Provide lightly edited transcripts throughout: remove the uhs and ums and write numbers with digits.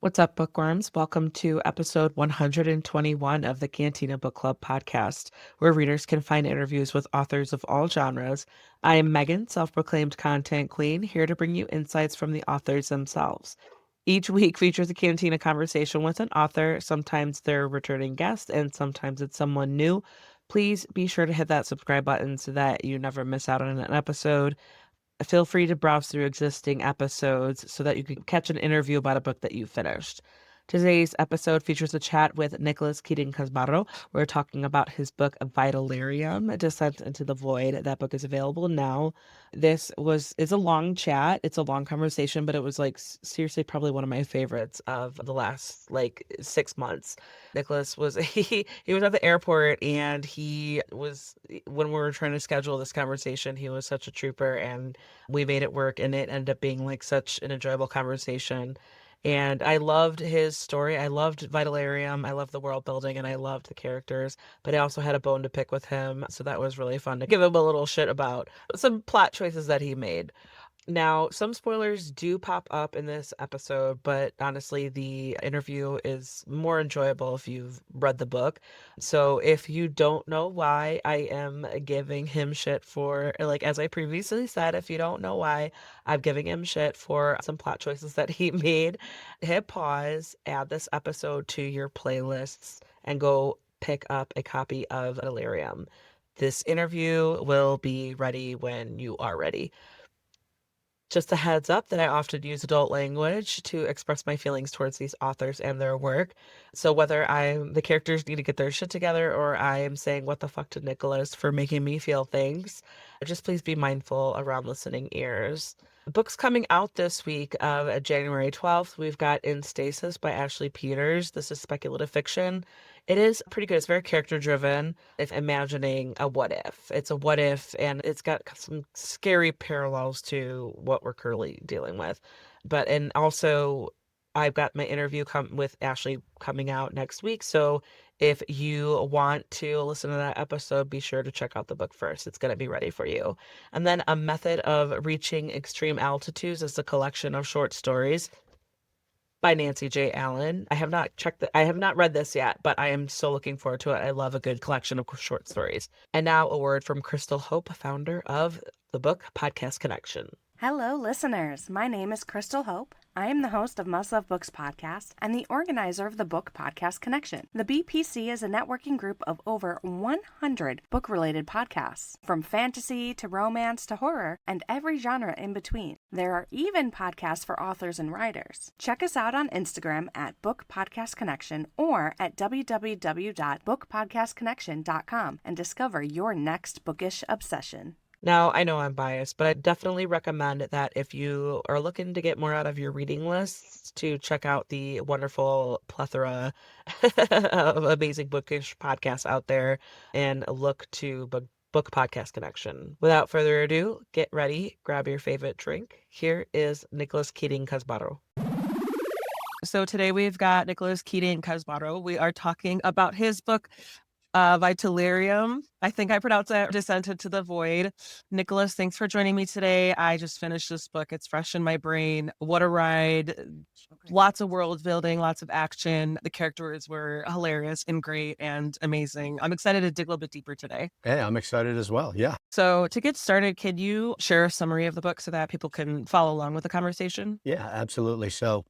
What's up, bookworms? Welcome to episode 121 of the Cantina Book Club podcast, where readers can find interviews with authors of all genres. I am Megan, self-proclaimed content queen, here to bring you insights from the authors themselves. Each week features a Cantina conversation with an author. Sometimes they're a returning guest, and sometimes it's someone new. Please be sure to hit that subscribe button so that you never miss out on an episode. Feel free to browse through existing episodes so that you can catch an interview about a book that you finished. Today's episode features a chat with Nicholas Keating Casbarro. We're talking about his book Vitalerium, Descent into the Void. That book is available now. It's a long chat. It's a long conversation, but it was seriously probably one of my favorites of the last 6 months. Nicholas was he was at the airport, and he was when we were trying to schedule this conversation, he was such a trooper, and we made it work, and it ended up being such an enjoyable conversation. And I loved his story. I loved Vitalarium. I loved the world building, and I loved the characters. But I also had a bone to pick with him, so that was really fun to give him a little shit about some plot choices that he made. Now, some spoilers do pop up in this episode, but honestly, the interview is more enjoyable if you've read the book. So if you don't know why I am giving him shit for, as I previously said, if you don't know why I'm giving him shit for some plot choices that he made, hit pause, add this episode to your playlists, and go pick up a copy of Delirium. This interview will be ready when you are ready. Just a heads up that I often use adult language to express my feelings towards these authors and their work. So whether the characters need to get their shit together, or I am saying what the fuck to Nicholas for making me feel things, just please be mindful around listening ears. Books coming out this week of January 12th. We've got In Stasis by Ashley Peters. This is speculative fiction. It is pretty good. It's very character driven. If imagining a what if. It's a what if, and it's got some scary parallels to what we're currently dealing with. And also I've got my interview with Ashley coming out next week. So if you want to listen to that episode, be sure to check out the book first. It's going to be ready for you. And then A Method of Reaching Extreme Altitudes is a collection of short stories by Nancy J. Allen. I have not read this yet, but I am so looking forward to it. I love a good collection of short stories. And now a word from Crystal Hope, founder of the book Podcast Connection. Hello, listeners. My name is Crystal Hope. I am the host of Must Love Books podcast and the organizer of the book Podcast Connection. The BPC is a networking group of over 100 book-related podcasts, from fantasy to romance to horror and every genre in between. There are even podcasts for authors and writers. Check us out on Instagram at Book Podcast Connection or at www.bookpodcastconnection.com and discover your next bookish obsession. Now, I know I'm biased, but I definitely recommend that if you are looking to get more out of your reading lists, to check out the wonderful plethora of amazing bookish podcasts out there and look to Book Podcast Connection. Without further ado, get ready, grab your favorite drink. Here is Nicholas Keating Casbarro. So today we've got Nicholas Keating Casbarro. We are talking about his book, Vitalerium. I think I pronounced that, Descent into the Void. Nicholas, thanks for joining me today. I just finished this book. It's fresh in my brain. What a ride. Lots of world building, lots of action. The characters were hilarious and great and amazing. I'm excited to dig a little bit deeper today. Hey, I'm excited as well. Yeah. So to get started, can you share a summary of the book so that people can follow along with the conversation? Yeah, absolutely. So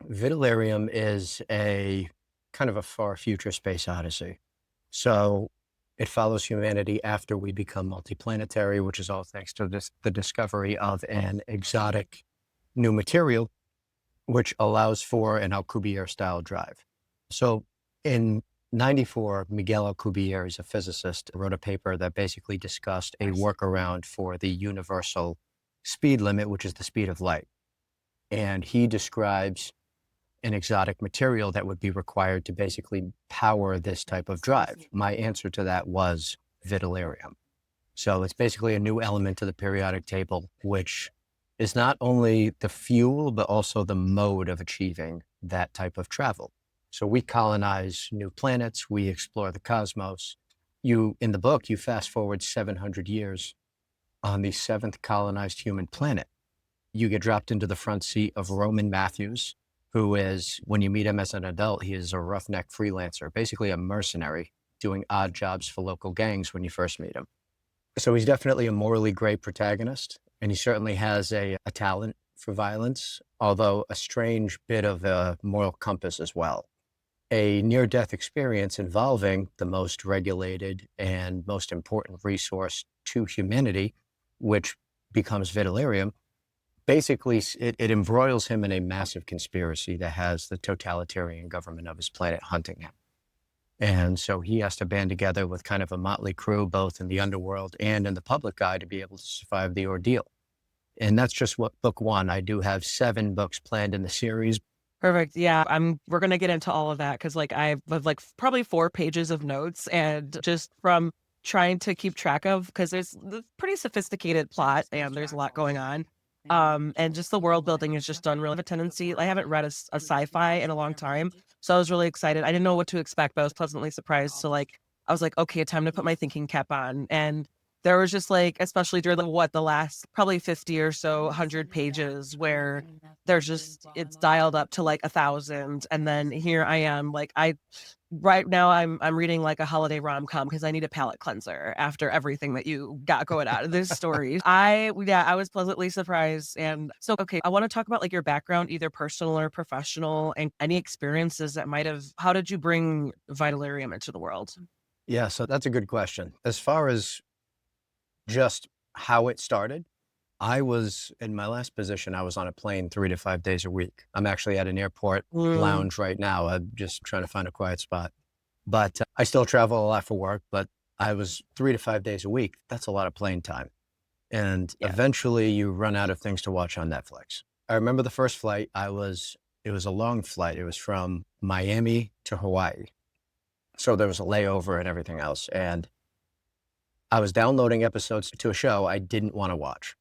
Vitalerium is a kind of a far future space odyssey. So it follows humanity after we become multiplanetary, which is all thanks to the discovery of an exotic new material, which allows for an Alcubierre-style drive. So in 94, Miguel Alcubierre is a physicist, wrote a paper that basically discussed a workaround for the universal speed limit, which is the speed of light. And he describes an exotic material that would be required to basically power this type of drive. My answer to that was Vitalerium. So it's basically a new element to the periodic table, which is not only the fuel, but also the mode of achieving that type of travel. So we colonize new planets, we explore the cosmos. In the book, you fast forward 700 years on the 7th colonized human planet. You get dropped into the front seat of Roman Matthews, who is, when you meet him as an adult, he is a roughneck freelancer, basically a mercenary doing odd jobs for local gangs when you first meet him. So he's definitely a morally great protagonist, and he certainly has a talent for violence, although a strange bit of a moral compass as well. A near-death experience involving the most regulated and most important resource to humanity, which becomes Vitalerium, basically it embroils him in a massive conspiracy that has the totalitarian government of his planet hunting him. And so he has to band together with kind of a motley crew, both in the underworld and in the public eye, to be able to survive the ordeal. And that's just what book one. I do have 7 books planned in the series. Perfect. Yeah, we're gonna get into all of that because like I have like probably 4 pages of notes, and just from trying to keep track of, because there's the pretty sophisticated plot and there's a lot going on. And just the world building is just done really have a tendency. I haven't read a sci-fi in a long time, so I was really excited. I didn't know what to expect, but I was pleasantly surprised. So like I was like, okay, time to put my thinking cap on. And there was just like, especially during the last probably 50 or so 100 pages where there's just it's dialed up to like 1,000, and then here I am like I right now I'm reading like a holiday rom-com because I need a palate cleanser after everything that you got going out of this story. I was pleasantly surprised. And so okay, I want to talk about like your background, either personal or professional, and any experiences that might have how did you bring Vitalarium into the world? Yeah, so that's a good question. As far as just how it started, I was in my last position, I was on a plane 3 to 5 days a week. I'm actually at an airport Mm, lounge right now. I'm just trying to find a quiet spot. But I still travel a lot for work, but I was 3 to 5 days a week. That's a lot of plane time. And yeah. eventually you run out of things to watch on Netflix. I remember the first flight, it was a long flight. It was from Miami to Hawaii. So there was a layover and everything else. And I was downloading episodes to a show I didn't want to watch.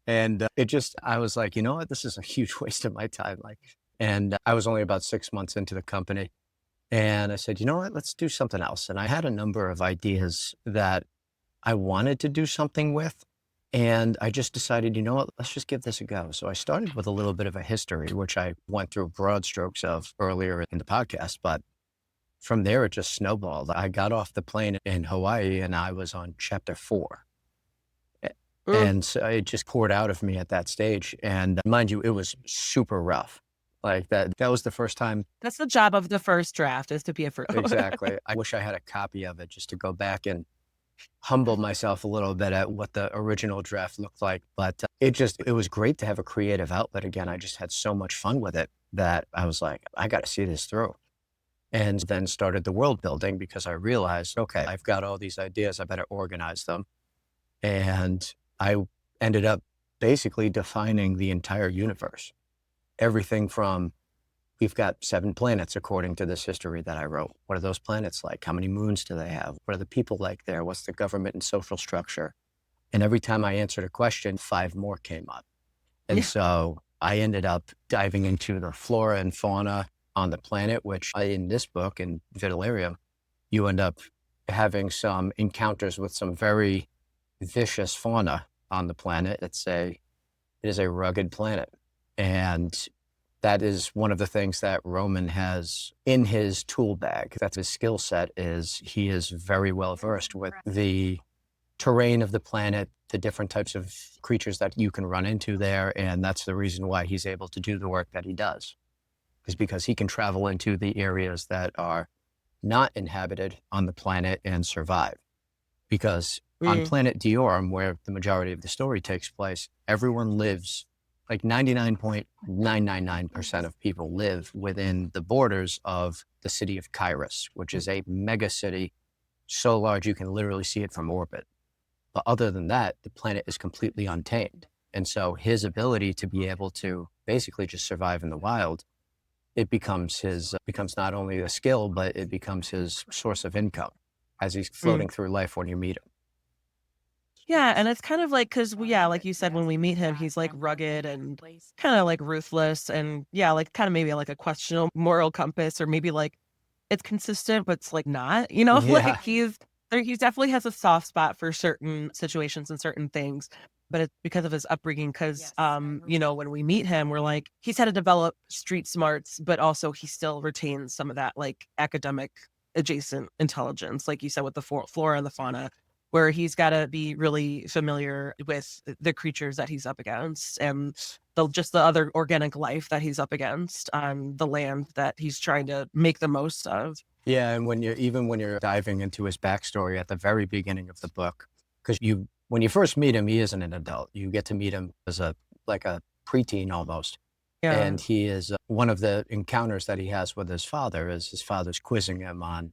And it just, I was like, you know what? This is a huge waste of my time. Like, and I was only about 6 months into the company. And I said, you know what? Let's do something else. And I had a number of ideas that I wanted to do something with. And I just decided, you know what? Let's just give this a go. So I started with a little bit of a history, which I went through broad strokes of earlier in the podcast. But from there, it just snowballed. I got off the plane in Hawaii and I was on chapter 4. A- Mm, And so it just poured out of me at that stage. And mind you, it was super rough. Like that was the first time. that's the job of the first draft, is to be a fruit. Exactly. I wish I had a copy of it just to go back and humble myself a little bit at what the original draft looked like. But it was great to have a creative outlet again. I just had so much fun with it that I was like, I got to see this through. And then started the world building because I realized, okay, I've got all these ideas. I better organize them. And I ended up basically defining the entire universe. Everything from we've got 7 planets according to this history that I wrote. What are those planets like? How many moons do they have? What are the people like there? What's the government and social structure? And every time I answered a question, 5 more came up. And Yeah. so I ended up diving into the flora and fauna on the planet, which in this book, in Vitalarium, you end up having some encounters with some very vicious fauna on the planet. It is a rugged planet. And that is one of the things that Roman has in his tool bag. That's his skill set is he is very well versed with the terrain of the planet, the different types of creatures that you can run into there. And that's the reason why he's able to do the work that he does, is because he can travel into the areas that are not inhabited on the planet and survive. Because on Mm, planet Diorum, where the majority of the story takes place, everyone lives, like 99.999% of people live within the borders of the city of Kairos, which is a mega city so large you can literally see it from orbit. But other than that, the planet is completely untamed. And so his ability to be able to basically just survive in the wild, it becomes becomes not only a skill, but it becomes his source of income as he's mm. floating through life when you meet him. Yeah, and it's kind of like because yeah, like you said, when we meet him, he's like rugged and kind of like ruthless, and yeah, like kind of maybe like a questionable moral compass, or maybe like it's consistent, but it's like not, Yeah. like he definitely has a soft spot for certain situations and certain things. but it's because of his upbringing. Because, when we meet him, we're like, he's had to develop street smarts, but also he still retains some of that like academic adjacent intelligence, like you said, with the flora and the fauna, where he's got to be really familiar with the creatures that he's up against and the other organic life that he's up against on the land that he's trying to make the most of. Yeah, and when you're diving into his backstory at the very beginning of the book, because when you first meet him, he isn't an adult. You get to meet him as a preteen almost, Yeah. and he is one of the encounters that he has with his father is his father's quizzing him on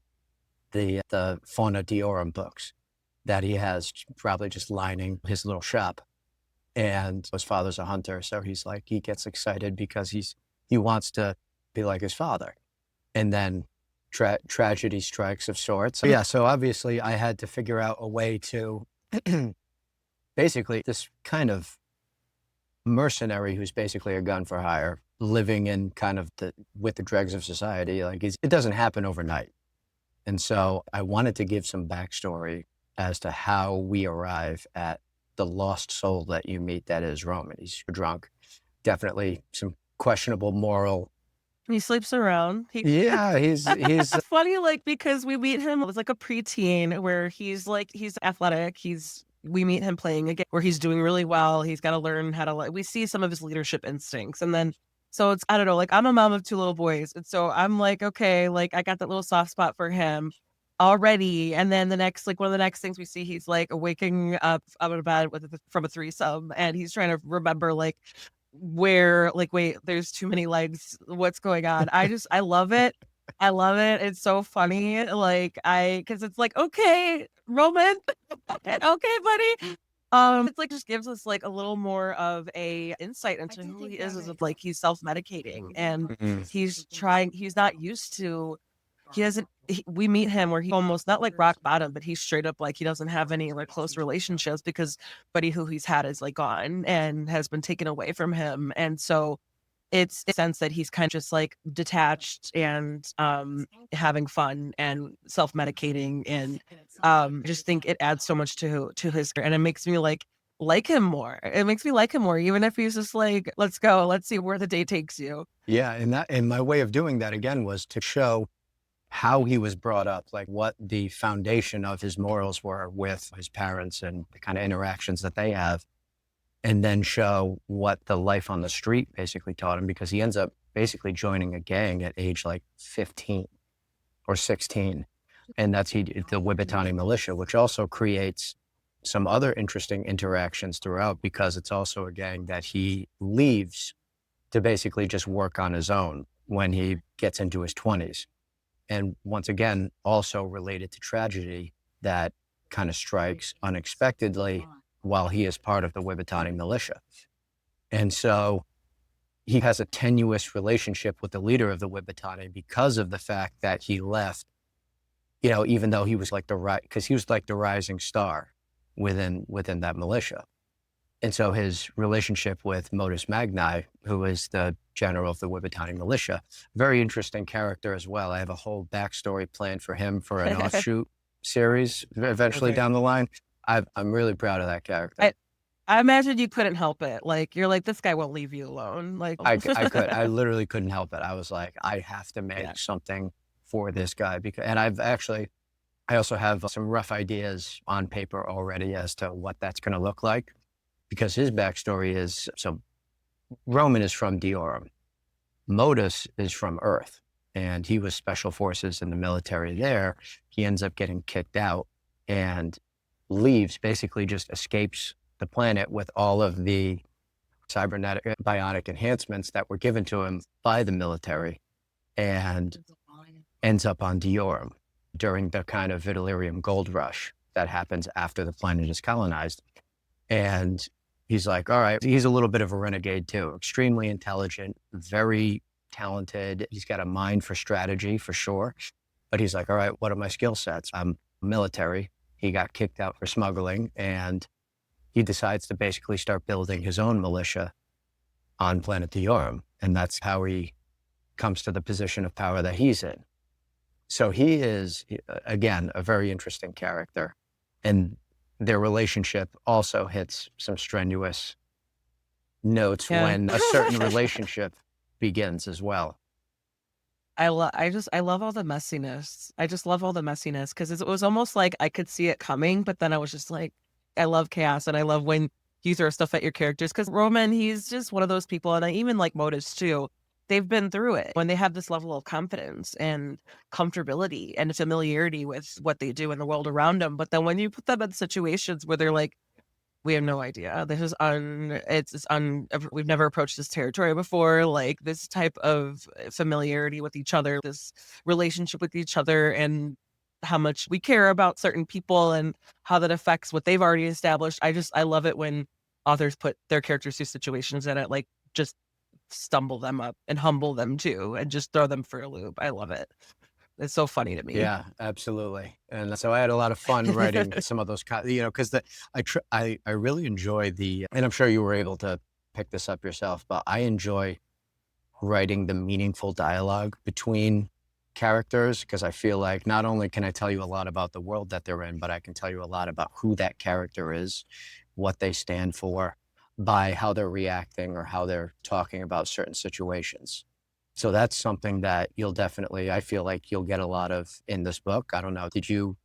the Fauna Diorum books that he has probably just lining his little shop. And his father's a hunter, so he gets excited because he wants to be like his father. And then tragedy strikes of sorts. So, yeah, so obviously I had to figure out a way to basically this kind of mercenary who's basically a gun for hire, living in kind of with the dregs of society. Like it doesn't happen overnight. And so I wanted to give some backstory as to how we arrive at the lost soul that you meet that is Roman. He's drunk, definitely some questionable moral. He sleeps around. Yeah, he's It's funny, like, because we meet him as like a preteen where he's athletic. We meet him playing a game where he's doing really well. He's got to learn how to we see some of his leadership instincts. And then, so it's, I don't know, like I'm a mom of two little boys. And so I'm like, okay, like I got that little soft spot for him already. And then one of the next things we see, he's like waking up out of bed from a threesome and he's trying to remember like wait, there's too many legs. What's going on? I love it. I love it. It's so funny. Cause it's like, okay, Roman, okay, buddy. It's like just gives us like a little more of a insight into who he is as like he's self-medicating and Mhm. he's not used to we meet him where he almost not like rock bottom, but he's straight up like he doesn't have any like close relationships because buddy who he's had is like gone and has been taken away from him. And so it's a sense that he's kind of just like detached and having fun and self-medicating and I just think it adds so much to his and it makes me like him more. It makes me like him more, even if he's just like, let's go, let's see where the day takes you. Yeah, and my way of doing that again was to show how he was brought up, like what the foundation of his morals were with his parents and the kind of interactions that they have, and then show what the life on the street basically taught him because he ends up basically joining a gang at age like 15 or 16. And that's the Wibitani militia, which also creates some other interesting interactions throughout because it's also a gang that he leaves to basically just work on his own when he gets into his 20s. And once again, also related to tragedy that kind of strikes unexpectedly while he is part of the Wibitani militia. And so he has a tenuous relationship with the leader of the Wibitani because of the fact that he left, even though he was like because he was like the rising star within that militia. And so his relationship with Modus Magni, who is the general of the Wibitani militia, very interesting character as well. I have a whole backstory planned for him for an offshoot series eventually down the line. I'm really proud of that character. I imagine you couldn't help it. Like you're like, this guy won't leave you alone. Like I literally couldn't help it. I was like, I have to make something for this guy and I also have some rough ideas on paper already as to what that's going to look like. Because his backstory is, so Roman is from Diorum. Modus is from Earth, and he was special forces in the military there. He ends up getting kicked out and leaves, basically just escapes the planet with all of the cybernetic bionic enhancements that were given to him by the military and ends up on Diorum during the kind of Vitalerium gold rush that happens after the planet is colonized. And he's like, all right, he's a little bit of a renegade too, extremely intelligent, very talented. He's got a mind for strategy for sure. But he's like, all right, what are my skill sets? I'm military. He got kicked out for smuggling and he decides to basically start building his own militia on planet Diorum. And that's how he comes to the position of power that he's in. So he is, again, a very interesting character. And their relationship also hits some strenuous notes Yeah. when a certain relationship begins as well. I love all the messiness. I just love all the messiness because it was almost like I could see it coming, but then I was just like, I love chaos and I love when you throw stuff at your characters because Roman, he's just one of those people, and I even like Modus too. They've been through it when they have this level of confidence and comfortability and familiarity with what they do in the world around them. But then when you put them in situations where they're like, we have no idea. This is we've never approached this territory before. Like this type of familiarity with each other, this relationship with each other, and how much we care about certain people and how that affects what they've already established. I love it when authors put their characters through situations that like just stumble them up and humble them too and just throw them for a loop. I love it. It's so funny to me. Yeah, absolutely. And so I had a lot of fun writing some of those, because I really enjoy and I'm sure you were able to pick this up yourself, but I enjoy writing the meaningful dialogue between characters because I feel like not only can I tell you a lot about the world that they're in, but I can tell you a lot about who that character is, what they stand for, by how they're reacting or how they're talking about certain situations. So that's something that I feel like you'll get a lot of in this book. I don't know. Do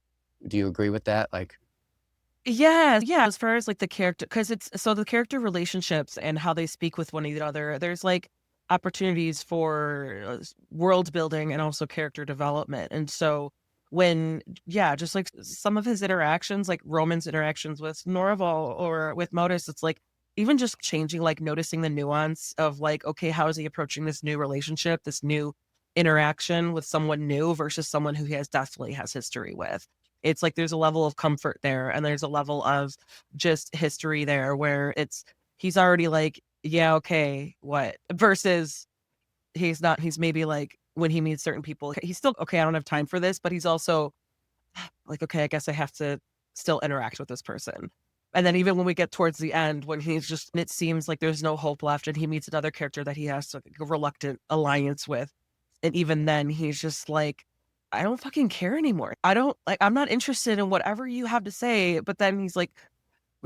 you agree with that? Like, Yeah, yeah, as far as, like, the character, because it's so the character relationships and how they speak with one another, there's, like, opportunities for, world building and also character development, and so when yeah, just, like, some of his interactions, like Roman's interactions with Norval or with Modus, it's, like, even just changing, like, noticing the nuance of, like, okay, how is he approaching this new relationship, this new interaction with someone new versus someone who he definitely has history with. It's like there's a level of comfort there, and there's a level of just history there where he's already like, "Yeah, okay, what?" Versus he's maybe like when he meets certain people, he's still, "Okay, I don't have time for this," but he's also like, "Okay, I guess I have to still interact with this person." And then even when we get towards the end, when it seems like there's no hope left and he meets another character that he has like a reluctant alliance with, and even then he's just like, "I don't fucking care anymore. I'm not interested in whatever you have to say," but then he's like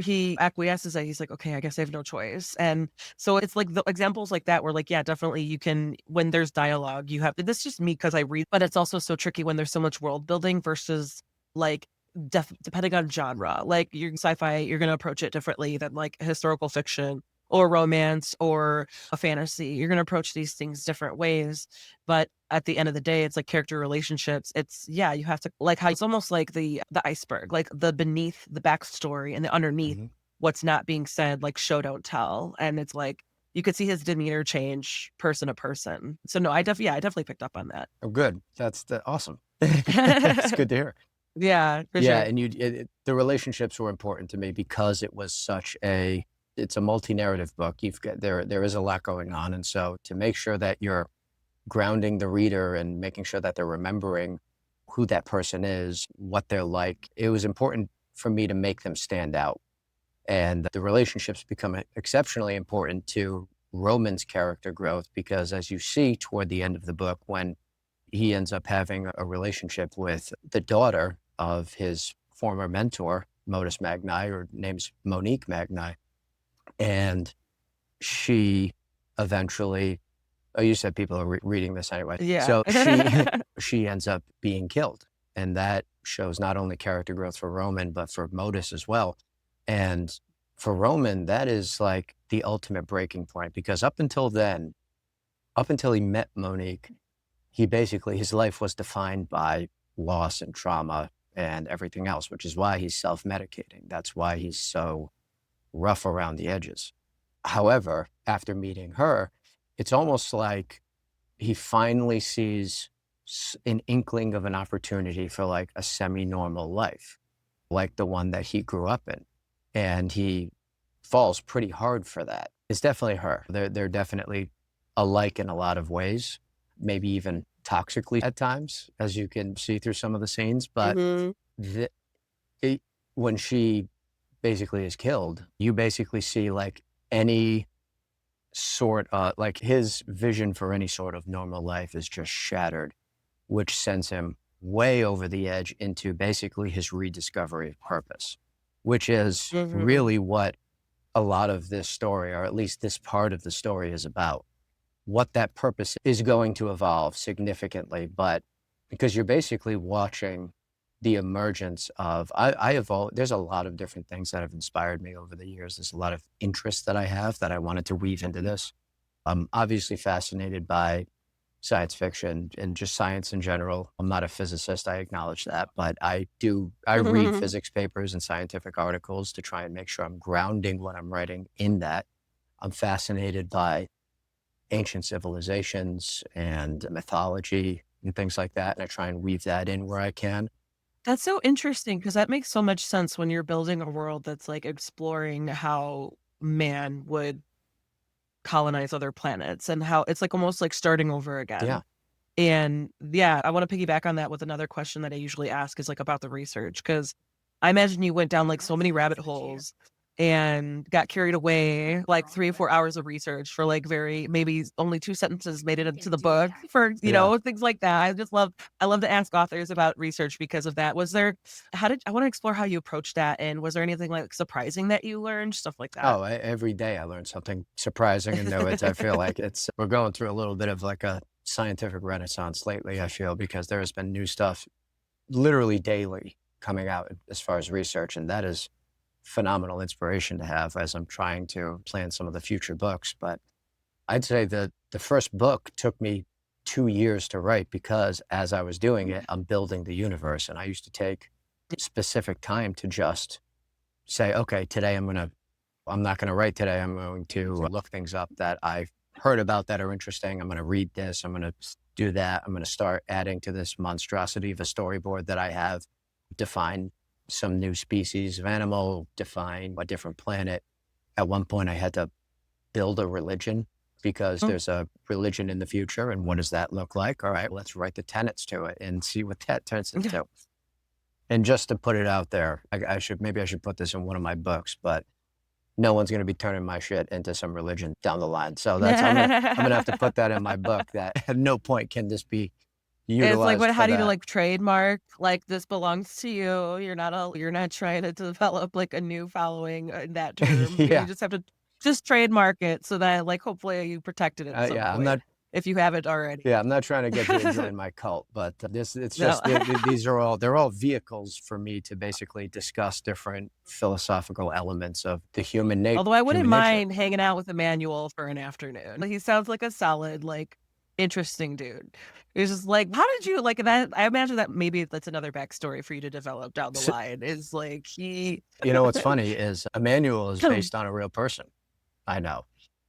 he acquiesces that he's like, "Okay, I guess I have no choice." And so it's like the examples like that where like, yeah, definitely you can when there's dialogue, you have this is just me because I read, but it's also so tricky when there's so much world building versus like depending on genre. Like you're sci-fi, you're gonna approach it differently than like historical fiction or romance or a fantasy. You're gonna approach these things different ways. But at the end of the day, it's like character relationships. It's yeah, you have to like how it's almost like the iceberg, like the beneath the backstory and the underneath mhm. what's not being said, like show don't tell. And it's like you could see his demeanor change person to person. So no, I definitely picked up on that. Oh, good. Awesome. It's good to hear. Yeah, for Yeah, sure. and the relationships were important to me because it's a multi-narrative book. There is a lot going on, and so to make sure that you're grounding the reader and making sure that they're remembering who that person is, what they're like, it was important for me to make them stand out. And the relationships become exceptionally important to Roman's character growth because as you see toward the end of the book, when he ends up having a relationship with the daughter of his former mentor, Modus Magni, or name's Monique Magni. And she eventually, oh, you said people are reading this anyway. Yeah. So she ends up being killed. And that shows not only character growth for Roman, but for Modus as well. And for Roman, that is like the ultimate breaking point because up until he met Monique, his life was defined by loss and trauma and everything else, which is why he's self-medicating. That's why he's so rough around the edges. However, after meeting her, it's almost like he finally sees an inkling of an opportunity for like a semi-normal life, like the one that he grew up in. And he falls pretty hard for that. It's definitely her. They're definitely alike in a lot of ways, maybe even toxically at times, as you can see through some of the scenes. But Mhm. the, it, when she basically is killed, you basically see like any like his vision for any sort of normal life is just shattered, which sends him way over the edge into basically his rediscovery of purpose. which is Mhm. really what a lot of this story, or at least this part of the story, is about. What that purpose is going to evolve significantly, but because you're basically watching the emergence of I evolve. There's a lot of different things that have inspired me over the years. There's a lot of interests that I have that I wanted to weave into this. I'm obviously fascinated by science fiction and just science in general. I'm not a physicist, I acknowledge that, but I read physics papers and scientific articles to try and make sure I'm grounding what I'm writing in that. I'm fascinated by ancient civilizations and mythology and things like that, and I try and weave that in where I can. That's so interesting because that makes so much sense when you're building a world that's, like, exploring how man would colonize other planets and how it's, like, almost like starting over Yeah. again. And, yeah, I wanna piggyback on that with another question that I usually ask is, like, about the research because I imagine you went down, like, so many rabbit holes and got carried away, like, 3 or 4 hours of research for, like, very maybe only 2 sentences made it into the book for, Yeah. things like that. I love to ask authors about research because of that. Was there how did I wanna explore how you approached that, and was there anything, like, surprising that you learned? Stuff like that. Oh, every day I learn something surprising and new. I feel like we're going through a little bit of like a scientific renaissance lately, I feel, because there has been new stuff literally daily coming out as far as research. And that is phenomenal inspiration to have as I'm trying to plan some of the future books. But I'd say that the first book took me 2 years to write because as I was doing it, I'm building the universe. And I used to take specific time to just say, okay, today I'm not going to write today. I'm going to look things up that I've heard about that are interesting. I'm going to read this. I'm going to do that. I'm going to start adding to this monstrosity of a storyboard that I have, define some new species of animal, define a different planet. At one point, I had to build a religion because Mm, there's a religion in the future. And what does that look like? All right, let's write the tenets to it and see what that turns yeah. into. And just to put it out there, maybe I should put this in one of my books, but no one's gonna be turning my shit into some religion down the line. So that's I'm gonna have to put that in my book that at no point can this be It's like, utilized what for how do you, that. like, trademark, like, "This belongs to you." You're not trying to develop, like, a new following in that term. You Yeah. just have to just trademark it so that, like, hopefully you protect it at some Yeah, point if you haven't already. I'm not trying to get you to join my cult, but this it's No. just these are they're all vehicles for me to basically discuss different philosophical elements of the Although I wouldn't human nature. mind hanging out with Emmanuel for an afternoon. He sounds like a solid, like, interesting dude. It's just like, how did you like that I imagine that maybe that's another backstory for you to develop down the S line is, like, he You know what's funny is Emmanuel is based on a real person I know.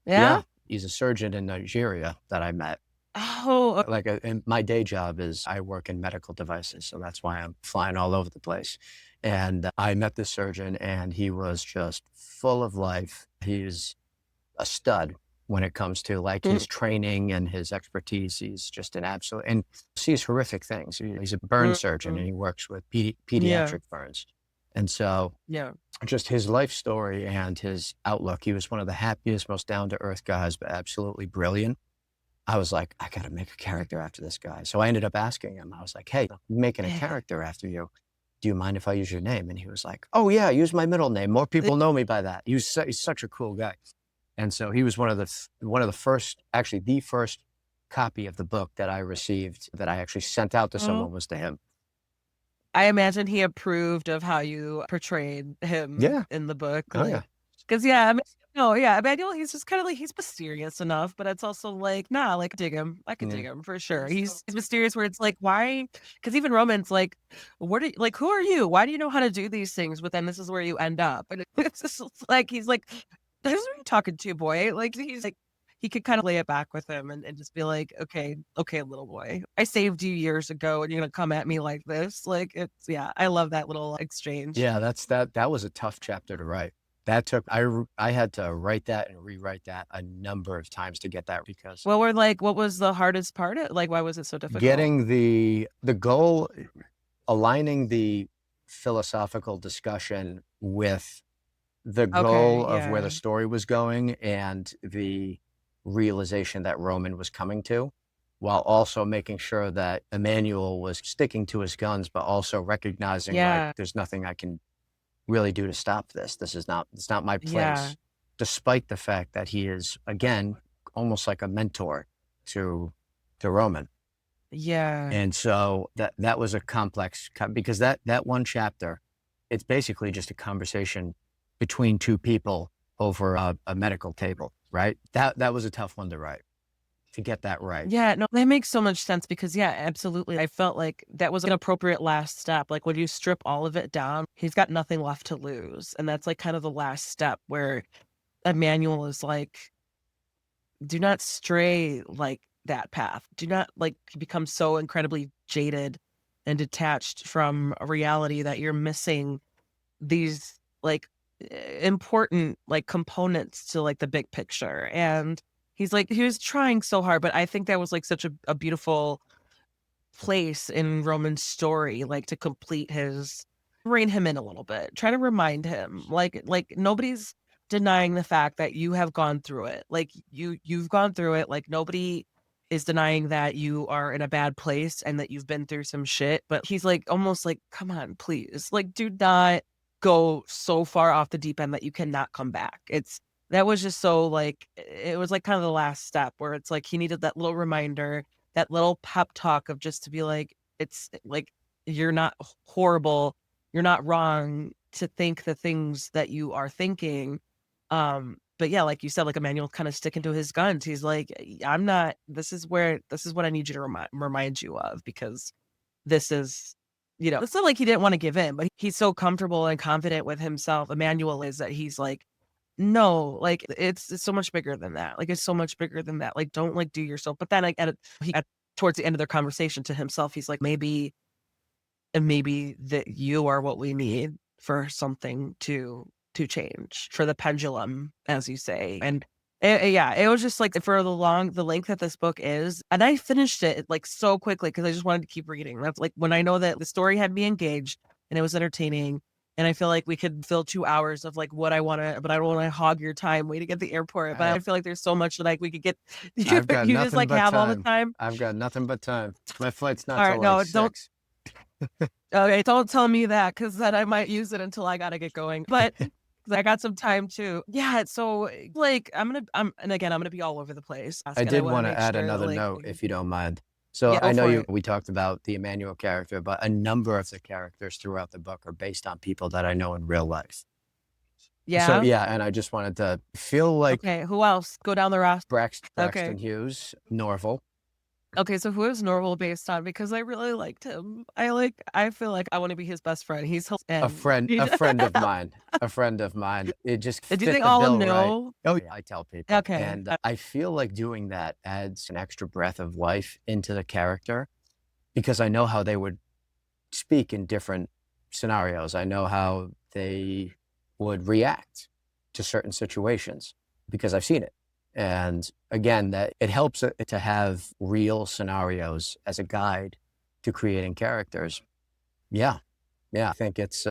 Yeah? Yeah, he's a surgeon in Nigeria that I met. Oh, And my day job is I work in medical devices, so that's why I'm flying all over the place. And I met this surgeon, and he was just full of life. He's a stud when it comes to like mm, his training and his expertise. He's just an absolute and sees horrific things. He's a burn surgeon, and mhm. he works with Yeah, pediatric burns. And so yeah. just his life story and his outlook. He was one of the happiest, most down to earth guys, but absolutely brilliant. I was like, I got to make a character after this guy. So I ended up asking him, I was like, hey, I'm making a character after you. Do you mind if I use your name? And he was like, oh, yeah, use my middle name. More people know me by that. He's such a cool guy. And so he was one of the first, actually, the first copy of the book that I received that I actually sent out to Oh, someone was to him. I imagine he approved of how you portrayed him Yeah. in the book, Oh, yeah. like, because yeah, I mean no, yeah, Emmanuel, he's just kinda like he's mysterious enough, but it's also like, nah, like, dig him. I could dig Yeah. him for sure. He's mysterious where it's like, why? Because even Roman's like, "What are like, who are you? Why do you know how to do these things?" But then this is where you end up, and it's just like he's like, "Who are you talking to, boy?" Like, he's like he could kinda lay it back with him and just be like, "Okay, okay, little boy. I saved you years ago, and you're gonna come at me like this?" Like, it's yeah, I love that little exchange. Yeah, that was a tough chapter to write. I had to write that and rewrite that a number of times to get that because What was the hardest part? Like, why was it so difficult? getting the goal, aligning the philosophical discussion with the Okay, goal of where the yeah. story was going and the realization that Roman was coming to, while also making sure that Emmanuel was sticking to his guns, but also recognizing like Yeah. there's nothing I can really do to stop this? It's not my Yeah. place." Despite the fact that he is, again, almost like a mentor to Roman. Yeah. And so that was a complex because that one chapter, it's basically just a conversation between two people over a medical table, right? That was a tough one to write, to get that right. Yeah, no, that makes so much sense because yeah, absolutely. I felt like that was an appropriate last step. Like when you strip all of it down, he's got nothing left to lose. And that's like kind of the last step where Emmanuel is like, do not stray like that path. Do not like become so incredibly jaded and detached from a reality that you're missing these like important like components to like the big picture. And he's like, he was trying so hard, but I think that was like such a beautiful place in Roman's story, like to complete his rein him in a little bit, try to remind him, like nobody's denying the fact that you have gone through it. Like you've gone through it. Like nobody is denying that you are in a bad place and that you've been through some shit. But he's like almost like, come on, please. Like, do not go so far off the deep end that you cannot come back. It's that was just so like it was like kind of the last step where it's like he needed that little reminder, that little pep talk of just to be like, it's like, you're not horrible. You're not wrong to think the things that you are thinking. But yeah, like you said, like Emmanuel kind of sticking to his guns. He's like, I'm not, this is what I need you to remind you of because this is, it's not like he didn't want to give in, but he's so comfortable and confident with himself. Emmanuel is that he's like, no, like it's so much bigger than that. Like it's so much bigger than that. Like don't like do yourself. But then like towards the end of their conversation to himself, he's like, maybe that you are what we need for something to change for the pendulum, as you say. And yeah, it was just like for the length that this book is, and I finished it like so quickly because I just wanted to keep reading. That's like when I know that the story had me engaged and it was entertaining. And I feel like we could fill 2 hours of like what I want to, but I don't want to hog your time waiting at the airport. But I feel like there's so much that like we could get. I've got You just nothing like but have all the time. time. I've got nothing but time. My flight's not All till right, like no, don't. 6. Okay, don't tell me that because then I might use it until I gotta get going. But 'cause I got some time too. Yeah, so like and again I'm gonna be all over the place. I And I did want to want to make add sure that another like note, if you don't mind. So yeah, I go know for it. we talked about the Emmanuel character, but a number of the characters throughout the book are based on people that I know in real life. So Yeah. yeah, and I just wanted to feel like Okay. Who else? Go down the roster. Okay. Braxton Hughes, Norval, Okay. So who is Norval based on? Because I really liked him. I feel like I want to be his best friend. And a friend of mine, a friend of mine. It just do you fit think the all bill right. know? Oh yeah, I tell people, Okay. and I feel like doing that adds an extra breath of life into the character because I know how they would speak in different scenarios. I know how they would react to certain situations because I've seen it. And again, that it helps to have real scenarios as a guide to creating characters. Yeah. Yeah. I think it's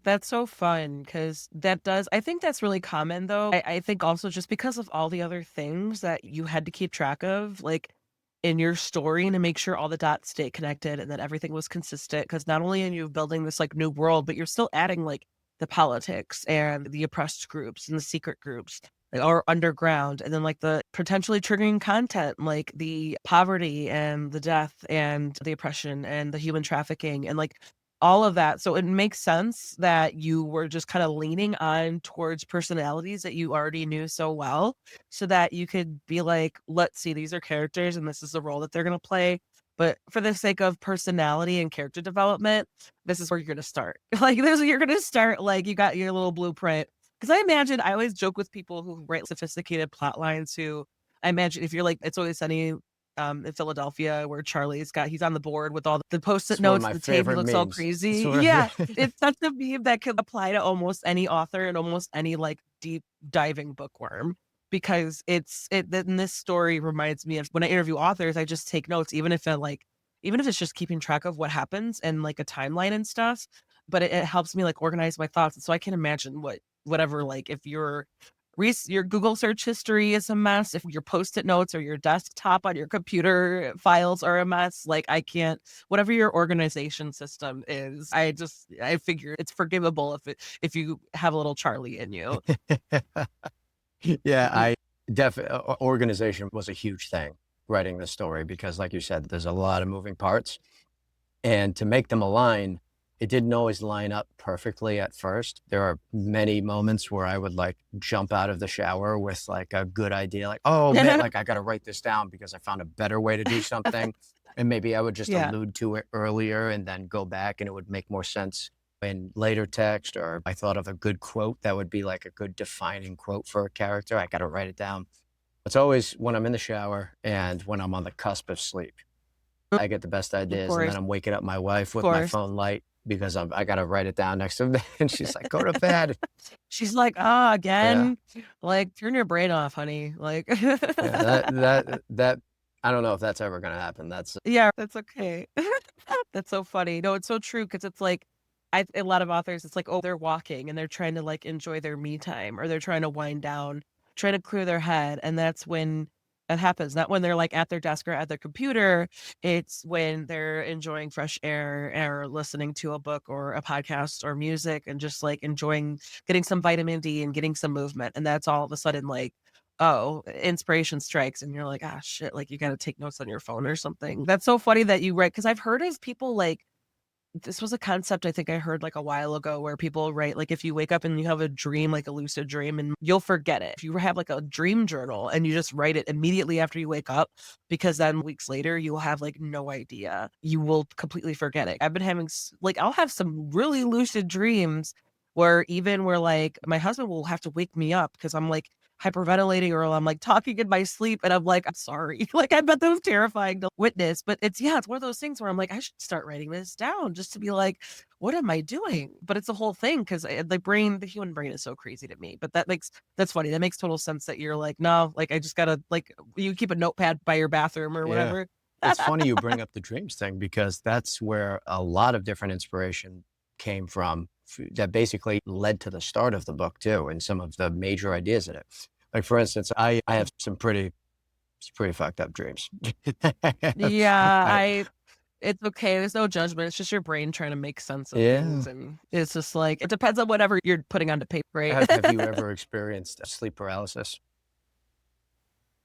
That's so fun because that does I think that's really common though. I think also just because of all the other things that you had to keep track of, like in your story to make sure all the dots stay connected and that everything was consistent. Because not only are you building this like new world, but you're still adding like the politics and the oppressed groups and the secret groups like, or underground, and then like the potentially triggering content like the poverty and the death and the oppression and the human trafficking and like all of that. So it makes sense that you were just kind of leaning on towards personalities that you already knew so well so that you could be like, let's see, these are characters and this is the role that they're going to play. But for the sake of personality and character development, this is where you're going to start. Like, this you're going to start, like, you got your little blueprint. Because I always joke with people who write sophisticated plot lines who I imagine if you're like, it's always sunny in Philadelphia where he's on the board with all the post-it it's one of notes, my the tape, he favorite looks all memes. It's crazy. one Yeah, of it's such a meme that could apply to almost any author and almost any like deep diving bookworm because then this story reminds me of when I interview authors, I just take notes, even if it's just keeping track of what happens and like a timeline and stuff, but it helps me like organize my thoughts. And so I can imagine whatever, like if you're your Google search history is a mess. If your Post-it notes or your desktop on your computer files are a mess, like I can't, whatever your organization system is, I figure it's forgivable if you have a little Charlie in you. Yeah, I definitely organization was a huge thing writing the story because, like you said, there's a lot of moving parts, and to make them align, it didn't always line up perfectly at first. There are many moments where I would like jump out of the shower with like a good idea, like, oh man, like I got to write this down because I found a better way to do something. And maybe I would just Yeah. allude to it earlier and then go back and it would make more sense in later text. Or I thought of a good quote that would be like a good defining quote for a character. I got to write it down. It's always when I'm in the shower and when I'm on the cusp of sleep. I get the best Of ideas, and then course, I'm waking up my wife of with my course. phone light because I gotta write it down next to me, and she's like, "Go to bed." She's like, "Ah, Yeah, again?" Like, "Turn your brain off, honey." Like yeah, that I don't know if that's ever gonna happen. That's Yeah, that's okay. That's so funny. No, it's so true because it's like a lot of authors, it's like, oh, they're walking and they're trying to like enjoy their me time or they're trying to wind down, trying to clear their head. And that's when that happens. Not when they're like at their desk or at their computer. It's when they're enjoying fresh air or listening to a book or a podcast or music and just like enjoying getting some vitamin D and getting some movement. And that's all of a sudden like, oh, inspiration strikes and you're like, "Ah, shit," like, you gotta take notes on your phone or something. That's so funny that you write because 'cause I've heard of people, like this was a concept I think I heard, like, a while ago where people write, like, if you wake up and you have a dream, like a lucid dream, and you'll forget it. If you have, like, a dream journal and you just write it immediately after you wake up, because then weeks later, you will have, like, no idea. You will completely forget it. I've been having like, I'll have some really lucid dreams where, like, my husband will have to wake me up because 'cause I'm, like, hyperventilating or I'm, like, talking in my sleep, and I'm like, "I'm sorry." Like, I bet that was terrifying to witness, but it's one of those things where I'm like, "I should start writing this down just to be like, what am I doing?" But it's a whole thing because the human brain is so crazy to me, but that's funny. That makes total sense that you're like, "No, like, I just gotta" like, you keep a notepad by your bathroom or yeah. whatever. It's funny you bring up the dreams thing because that's where a lot of different inspiration came from that basically led to the start of the book too, and some of the major ideas in it. Like for instance, I have some pretty fucked up dreams. Yeah, I it's okay, there's no judgment, it's just your brain trying to make sense of yeah. things, and it's just like it depends on whatever you're putting onto paper, right? Have you ever experienced sleep paralysis?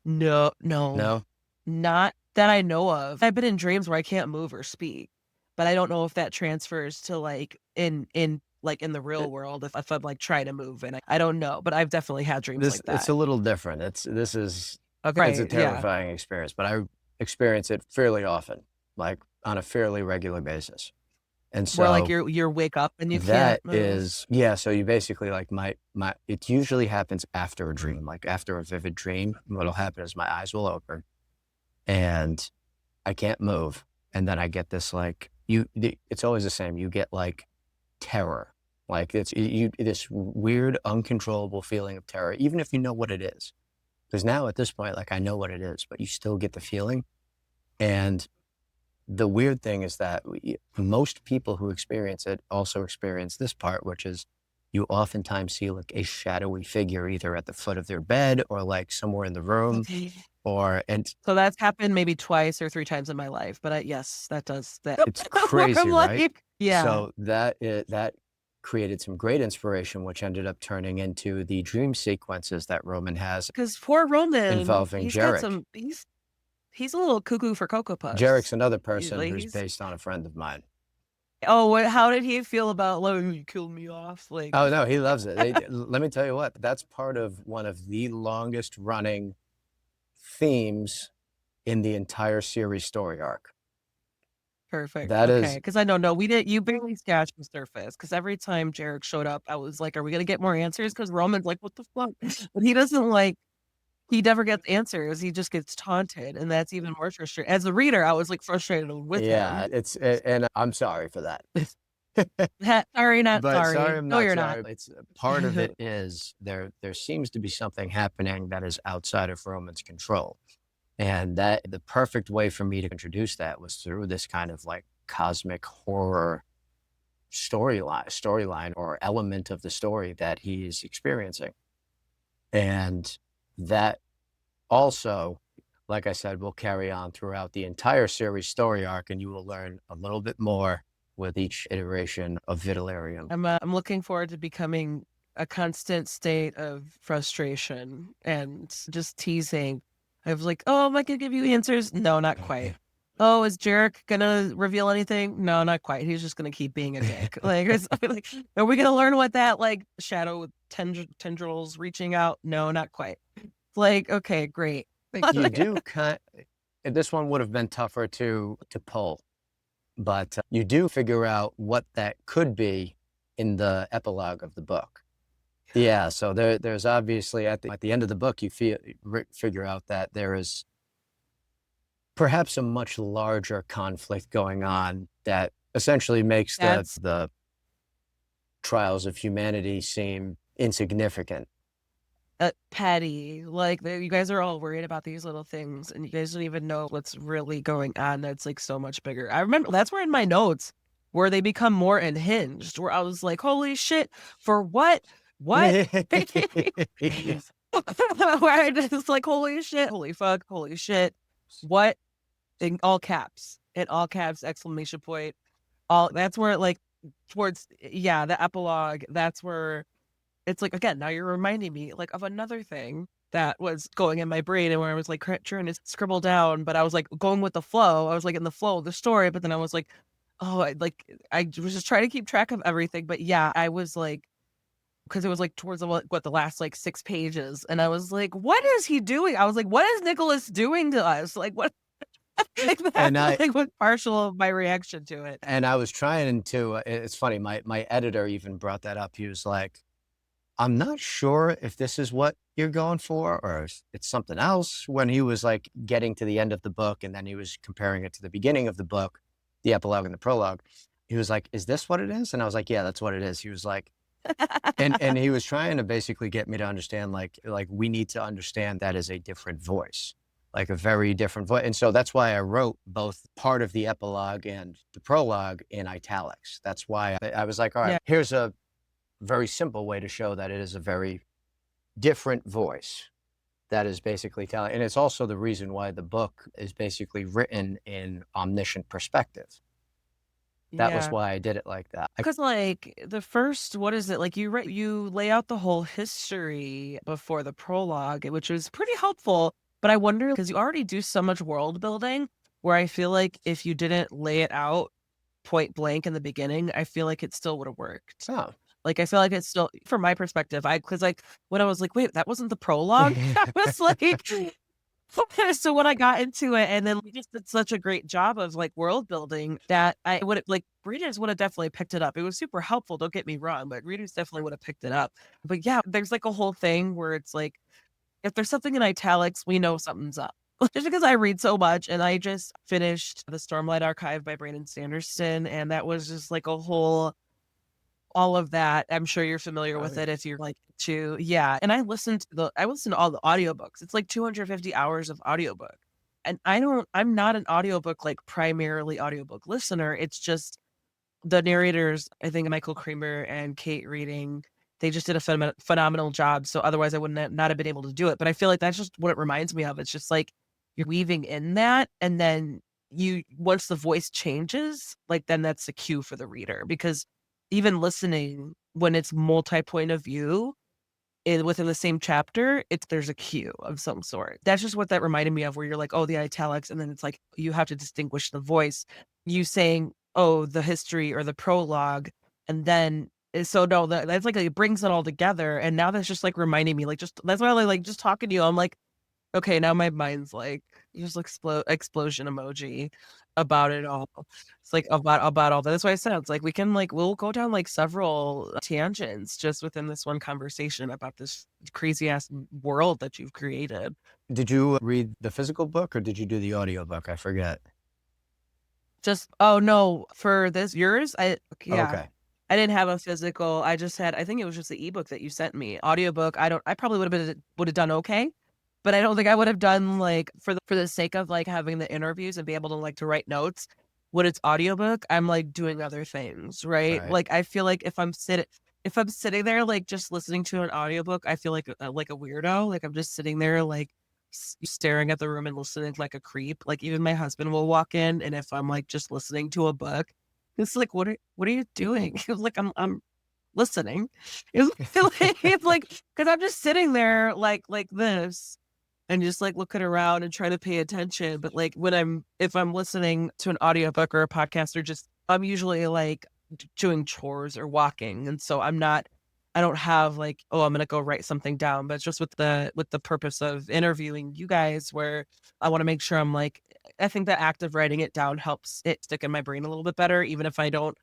No, no, No? not that I know of. I've been in dreams where I can't move or speak, but I don't know if that transfers to, like, in the real It world if I'm, like, trying to move, and I don't know, but I've definitely had dreams this like it's that. a little different. It's a Right, yeah. terrifying experience, but I experience it fairly often, like on a fairly regular basis. And Where, like, so you wake up and you can't that move. is yeah, so you basically like my it usually happens after a dream, like after a vivid dream, what'll happen is my eyes will open and I can't move. And then I get this like it's always the same. You get like terror. Like it's this weird, uncontrollable feeling of terror, even if you know what it is. Because now at this point, like I know what it is, but you still get the feeling. And the weird thing is that most people who experience it also experience this part, which is you oftentimes see like a shadowy figure either at the foot of their bed or like somewhere in the room Okay. or, and So that's happened maybe twice or 3 times in my life, but yes, that does that it's where I'm crazy, right? like yeah, So that created some great inspiration, which ended up turning into the dream sequences that Roman has because poor Roman, involving Jarek. he's a little cuckoo for Cocoa Jarek's Puffs. another He's person like who's he's based on a friend of mine. oh, how did he feel about, "Like, you killed me off," like Oh, no, he loves it. Let me tell you what, that's part of one of the longest running themes in the entire series story arc. perfect, That okay, is because I don't know, we didn't you barely scratched the surface. Because every time Jarek showed up, I was like, "Are we gonna get more answers?" Because Roman's like, "What the fuck?" But he doesn't, like he never gets answers, he just gets taunted, and that's even more frustrating. As a reader, I was, like, frustrated with yeah, him. and I'm sorry for that. Sorry, not But sorry, sorry. I'm No, not you're not. sorry. It's part of it is there seems to be something happening that is outside of Roman's control. And that the perfect way for me to introduce that was through this kind of like cosmic horror storyline or element of the story that he's experiencing. And that also, like I said, will carry on throughout the entire series story arc, and you will learn a little bit more with each iteration of Vitalerium. I'm looking forward to becoming a constant state of frustration and just teasing. I was like, oh, am I gonna give you answers? No, not quite. Oh, is Jarek gonna reveal anything? No, not quite. He's just gonna keep being a dick. Like, like, are we gonna learn what that like shadow with tendrils reaching out? No, not quite. Like, okay, great. You do this one would have been tougher to pull, but you do figure out what that could be in the epilogue of the book. Yeah, so there's obviously at the end of the book, you figure out that there is perhaps a much larger conflict going on that essentially makes That's the trials of humanity seem insignificant. petty. Like you guys are all worried about these little things, and you guys don't even know what's really going on. That's like so much bigger. I remember that's where in my notes where they become more unhinged. Where I was like, "Holy shit! For what? What?" Where I just like, "Holy shit! Holy fuck! Holy shit! What?" In all caps. In all caps! Exclamation point! All that's where like towards yeah the epilogue. That's where it's like, again, now you're reminding me like of another thing that was going in my brain and where I was like trying to scribble down, but I was like going with the flow. I was like in the flow of the story, but then I was like, oh, I was just trying to keep track of everything. But yeah, I was like, because it was like towards the what the last like 6 pages, and I was like, what is he doing? I was like, what is Nicholas doing to us? Like what? Like And that's like what partial of my reaction to it. I was trying to it's funny, my editor even brought that up. He was like, I'm not sure if this is what you're going for or if it's something else, when he was like getting to the end of the book and then he was comparing it to the beginning of the book, the epilogue and the prologue. He was like, is this what it is? And I was like, yeah, that's what it is. He was like, and he was trying to basically get me to understand like we need to understand that is a different voice, like a very different voice. And so that's why I wrote both part of the epilogue and the prologue in italics. That's why I was like, all right, Yeah, here's a very simple way to show that it is a very different voice that is basically telling. And it's also the reason why the book is basically written in omniscient perspective. That was yeah. why I did it like that. Because like the first, what is it? Like you lay out the whole history before the prologue, which was pretty helpful. But I wonder because you already do so much world building where I feel like if you didn't lay it out point blank in the beginning, I feel like it still would have worked. Oh. Like I feel like it's still from my perspective, because like when I was like, wait, that wasn't the prologue. I was like, so when I got into it, and then we just did such a great job of like world building that I would have like readers would have definitely picked it up. It was super helpful, don't get me wrong, but readers definitely would have picked it up. But yeah, there's like a whole thing where it's like if there's something in italics, we know something's up. Just because I read so much, and I just finished the Stormlight Archive by Brandon Sanderson, and that was just like a whole all of that. I'm sure you're familiar Oh, with yeah. it if you're like to yeah. And I listened to all the audiobooks. It's like 250 hours of audiobook. And I'm not an audiobook like primarily audiobook listener. It's just the narrators, I think Michael Kramer and Kate Reading, they just did a phenomenal job. So otherwise I wouldn't not have been able to do it. But I feel like that's just what it reminds me of. It's just like you're weaving in that and then you once the voice changes, like then that's the cue for the reader because even listening when it's multi-point of view within the same chapter, it's there's a cue of some sort. That's just what that reminded me of where you're like, "Oh, the italics," and then it's like you have to distinguish the voice. You saying, "Oh, the history or the prologue," and then so no, that's like it brings it all together, and now that's just like reminding me, like just that's why I like just talking to you. I'm like, okay, now my mind's like just explosion emoji about it all. It's like about all that. That's why I said it's like we can like we'll go down like several tangents just within this one conversation about this crazy ass world that you've created. Did you read the physical book or did you do the audiobook? I forget. Just oh no, for this yours, yeah. Okay. I didn't have a physical. I just had I think it was just the ebook that you sent me. Audiobook, I probably would have done okay. But I don't think I would have done, like, for the sake of, like, having the interviews and be able to, like, to write notes, when it's audiobook, I'm, like, doing other things, right? Right. Like, I feel like if I'm sitting if I'm sitting there, like, just listening to an audiobook, I feel like a weirdo. Like, I'm just sitting there, like, staring at the room and listening like a creep. Like, even my husband will walk in, and if I'm, like, just listening to a book, it's like, "What are you doing?" Like, I'm listening. It's like, because I'm just sitting there like this and just, like, looking around and trying to pay attention, but, like, if I'm listening to an audiobook or a podcast or just I'm usually, like, doing chores or walking, and so I don't have, like, "Oh, I'm gonna go write something down," but it's just with the purpose of interviewing you guys where I wanna make sure I think the act of writing it down helps it stick in my brain a little bit better, even if I don't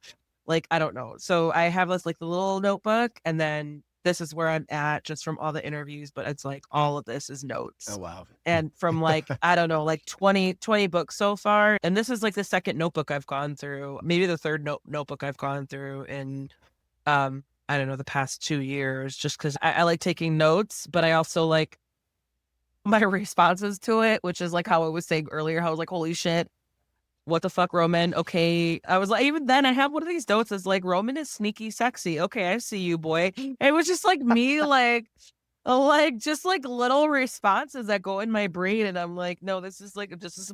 I don't know. So I have this, like, the little notebook, and then this is where I'm at just from all the interviews, but it's like all of this is Oh, notes. wow. And from, like, I don't know, like 20 books so far, and this is, like, the 2nd notebook I've gone through, maybe the 3rd notebook I've gone through in, I don't know, the past 2 years just 'cause I like taking notes, but I also like my responses to it, which is, like, how I was saying earlier, how I was like, "Holy shit. What the fuck, Roman? Okay." I was like even then, I have one of these notes that's like, "Roman is sneaky sexy. Okay, I see you, boy." It was just like me, just like little responses that go in my brain, and I'm like, "No, this is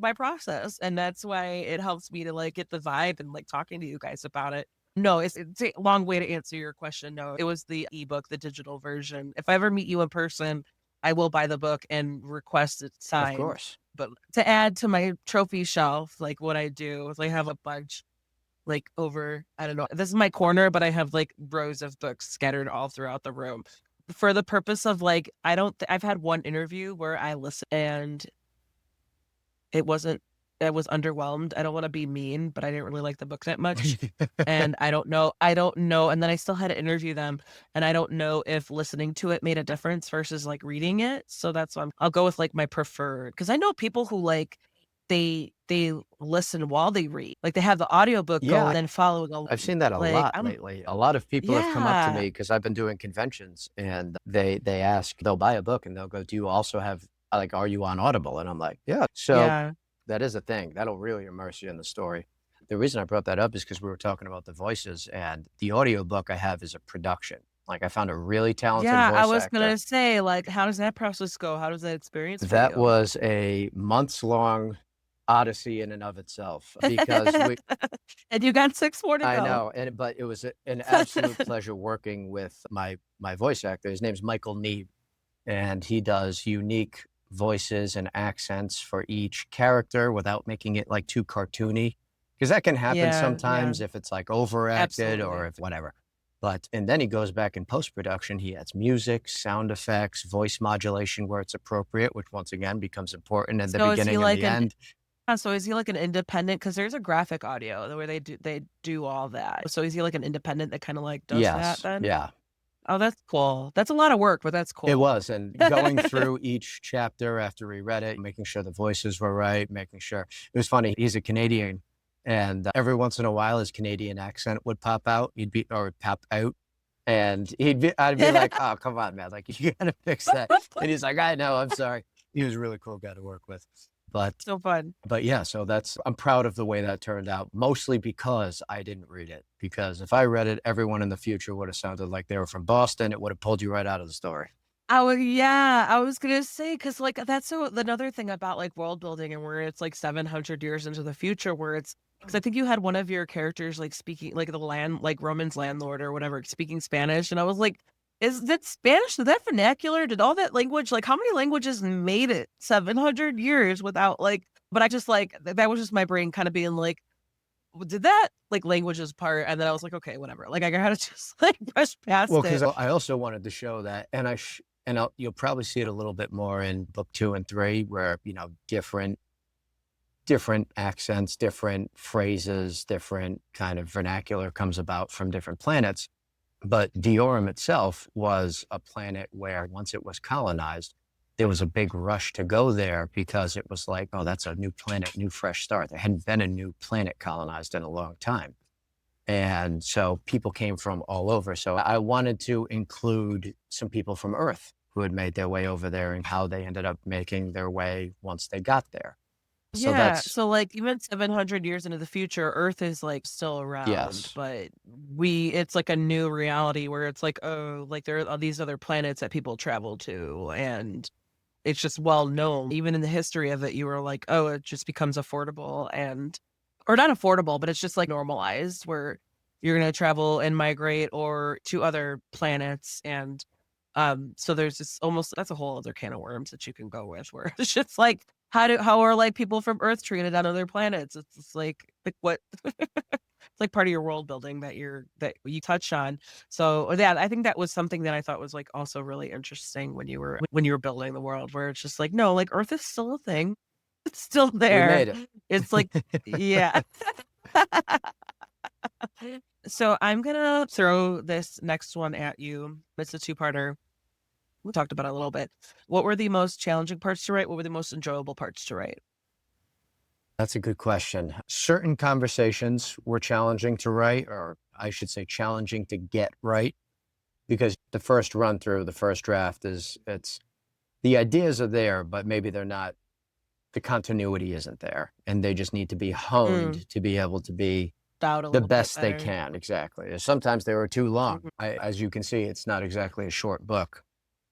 my process." And that's why it helps me to like get the vibe and like talking to you guys about it. No, it's a long way to answer your question. No, it was the ebook, the digital version. If I ever meet you in person, I will buy the book and request it Of signed. course. But to add to my trophy shelf, like, what I do is I have a bunch, like, over I don't know, this is my corner, but I have, like, rows of books scattered all throughout the room. For the purpose of, like, I don't th I've had one interview where I listened and it wasn't I was underwhelmed. I don't wanna be mean, but I didn't really like the book that much, and I don't know, and then I still had to interview them, and I don't know if listening to it made a difference versus, like, reading it, so that's why I'll go with, like, my preferred because I know people who, like, they listen while they read, like, they have the audiobook Yeah, going and following along, I've seen that a like, lot I'm lately. A lot of people have come up to yeah, me because I've been doing conventions and they ask, they'll buy a book and they'll go, "Do you also have like, are you on Audible?" And I'm like, "Yeah." So yeah. that is a thing. That'll really immerse you in the story. The reason I brought that up is because we were talking about the voices and the audiobook I have is a production. Like I found a really talented Yeah, I voice was actor. gonna say, like, how does that process go? How does that experience for That you? was a months-long odyssey in and of itself because we And you got 6 more to I go. know, but it was an absolute pleasure working with my voice actor. His name's Michael Neeb, and he does unique voices and accents for each character without making it, like, too cartoony, because that can happen Yeah, yeah, sometimes if it's, like, overacted or absolutely. if whatever. But and then he goes back in post-production, he adds music, sound effects, voice modulation where it's appropriate, which once again becomes important at the So is he beginning and like the an end. so is he like an independent? Because there's a graphic audio where they do all that. So is he like an independent that kinda, like, does that Yes, then? yeah. Oh, that's cool. That's a lot of work, but that's It cool. was, and going through each chapter after we read it, making sure the voices were right, making sure it was funny, he's a Canadian, and every once in a while, his Canadian accent would pop out, he'd be or pop out, and I'd be like, "Oh, come on, man, like, you gotta fix that," and he's like, "I know, I'm sorry." He was a really cool guy to work with, but So fun. yeah, so that's I'm proud of the way that turned out, mostly because I didn't read it, because if I read it, everyone in the future would have sounded like they were from Boston, it would have pulled you right out of the story. Yeah, I was gonna say because like, that's so another thing about, like, world building and where it's, like, 700 years into the future where it's because I think you had one of your characters, like, speaking like, Roman's landlord or whatever, speaking Spanish, and I was like, "Is that Spanish? Is that vernacular? Did all that language like, how many languages made it 700 years without, like" but I just, like that was just my brain kinda being like, "W did that, like, languages part?" And then I was like, "Okay, whatever." Like, I gotta just, like, brush Well, past because it. I also wanted to show that, and you'll probably see it a little bit more in book 2 and 3 where, different accents, different phrases, different kind of vernacular comes about from different planets. But Dioram itself was a planet where once it was colonized, there was a big rush to go there because it was like, "Oh, that's a new planet, new fresh start." There hadn't been a new planet colonized in a long time. And so people came from all over. So I wanted to include some people from Earth who had made their way over there and how they ended up making their way once they got there. So Yeah, that's, so, like, even 700 years into the future, Earth is, like, still around, yes, but it's like a new reality where it's like, oh, like, there are all these other planets that people travel to, and it's just well known. Even in the history of it, you were like, "Oh, it just becomes affordable," and or not affordable, but it's just, like, normalized where you're gonna travel and migrate or to other planets, and, so there's this almost that's a whole other can of worms that you can go with where it's just like, how are, like, people from Earth treated on other planets? It's just like, what it's like part of your world building that you touch on. So, yeah, I think that was something that I thought was, like, also really interesting when you were building the world where it's just like, no, like, Earth is still a thing. It's still we there. made it. It's like yeah. So, I'm gonna throw this next one at you. It's a two-parter. We talked about it a little bit. What were the most challenging parts to write? What were the most enjoyable parts to write? That's a good question. Certain conversations were challenging to write, or I should say challenging to get right, because the first run through, the first draft it's the ideas are there, but maybe they're not, the continuity isn't there. And they just need to be Mm, honed to be able to be out a the little bit best they better. can. Exactly. Sometimes they were too long. Mhm. As you can see, it's not exactly a short book.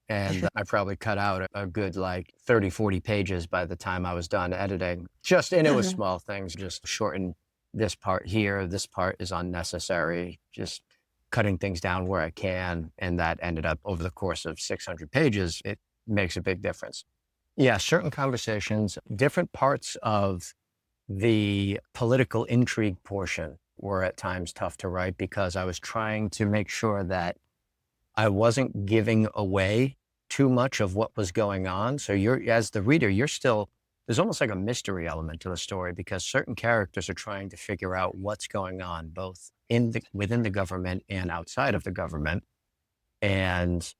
And I probably cut out a good like 30, 40 pages by the time I was done editing. And it was small things, just shorten this part here. This part is unnecessary. Just cutting things down where I can. And that ended up over the course of 600 pages. It makes a big difference. Yeah, certain conversations, different parts of the political intrigue portion were at times tough to write because I was trying to make sure that I wasn't giving away too much of what was going on. So as the reader, there's almost like a mystery element to the story because certain characters are trying to figure out what's going on, both within the government and outside of the government. And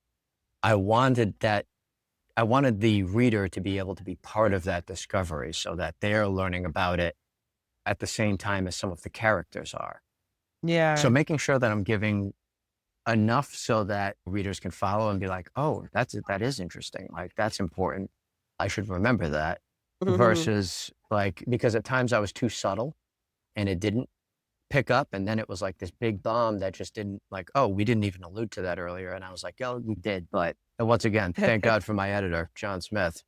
I wanted that, I wanted the reader to be able to be part of that discovery so that they're learning about it at the same time as some of the characters are. So Yeah. making sure that I'm giving enough so that readers can follow and be like, "Oh, that is interesting. Like, that's important. I should remember that." Mhm. Versus like, because at times I was too subtle and it didn't pick up. And then it was like this big bomb that just didn't like, "Oh, we didn't even allude to that earlier." And I was like, "Oh, we did." But and once again, thank God for my editor, John Smith.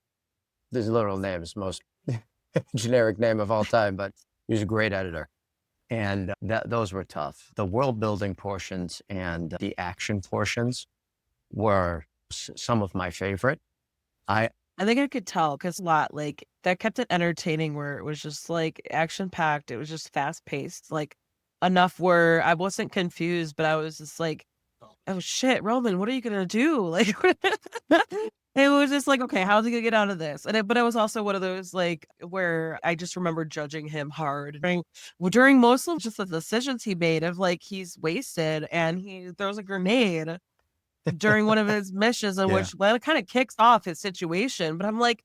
His literal name is the most generic name of all time, but he was a great editor. And those were tough. The world building portions and the action portions were some of my favorite. I I think I could tell because a lot, like, that kept it entertaining where it was just, like, action-packed, it was just fast-paced, like, enough where I wasn't confused, but I was just like, "Oh, shit, Roman, what are you gonna do?" Like, it was just like, "Okay, how's he gonna get out of this?" But it was also one of those, like, where I just remember judging him hard during most of just the decisions he made of, like, he's wasted and he throws a grenade during one of his missions in yeah, which, well, it kinda kicks off his situation, but I'm like,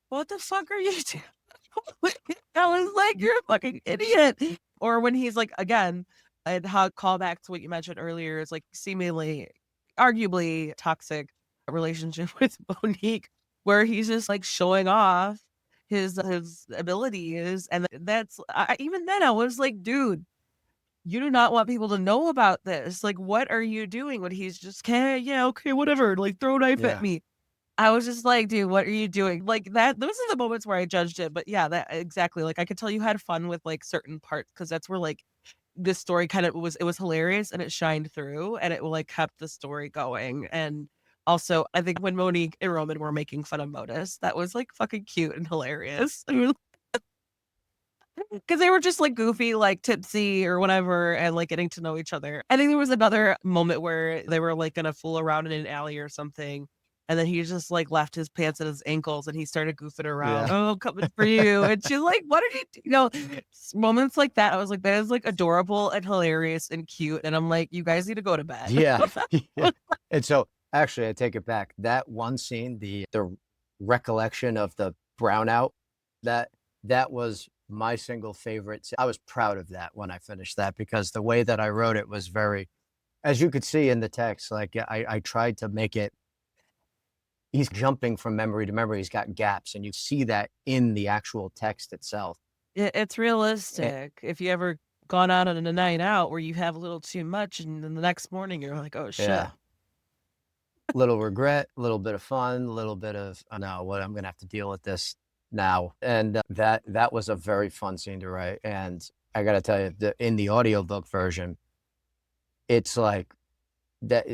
"What the fuck are you doing?" I was like, "You're a fucking idiot." Or when he's like, again, and how call back to what you mentioned earlier is like seemingly, arguably toxic relationship with Monique, where he's just like showing off his abilities, and that's even then I was like, "Dude, you do not want people to know about this. Like, what are you doing?" When he's just, "Okay, yeah, okay, whatever, like, throw a knife at yeah, me." I was just like, "Dude, what are you doing?" Like, that those are the moments where I judged it, but yeah, that exactly, like, I could tell you had fun with, like, certain parts because that's where, like, this story kind of was hilarious and it shined through and it, like, kept the story going, and also, I think when Monique and Roman were making fun of Modus, that was, like, fucking cute and hilarious. 'Cause they were just, like, goofy, like, tipsy or whatever and, like, getting to know each other. I think there was another moment where they were, like, gonna fool around in an alley or something, and then he just, like, left his pants at his ankles, and he started goofing around, yeah, "Oh, coming for you," and she's like, "What did you do?" Moments like that, I was like, "That is, like, adorable and hilarious and cute," and I'm like, "You guys need to go to bed." yeah, yeah. And so actually, I take it back. That one scene, the recollection of the brownout, that that was my single favorite. I was proud of that when I finished that because the way that I wrote it was very, as you could see in the text, like I tried to make it he's jumping from memory to memory. He's got gaps, and you see that in the actual text itself. It's Eh, realistic. If you ever gone out on a night out where you have a little too much and then the next morning you're like, "Oh, shit." yeah, little regret, a little bit of fun, a little bit of, "Oh, no, what I'm gonna have to deal with this now." And that was a very fun scene to write. And I gotta tell you, in the audiobook version, it's like that.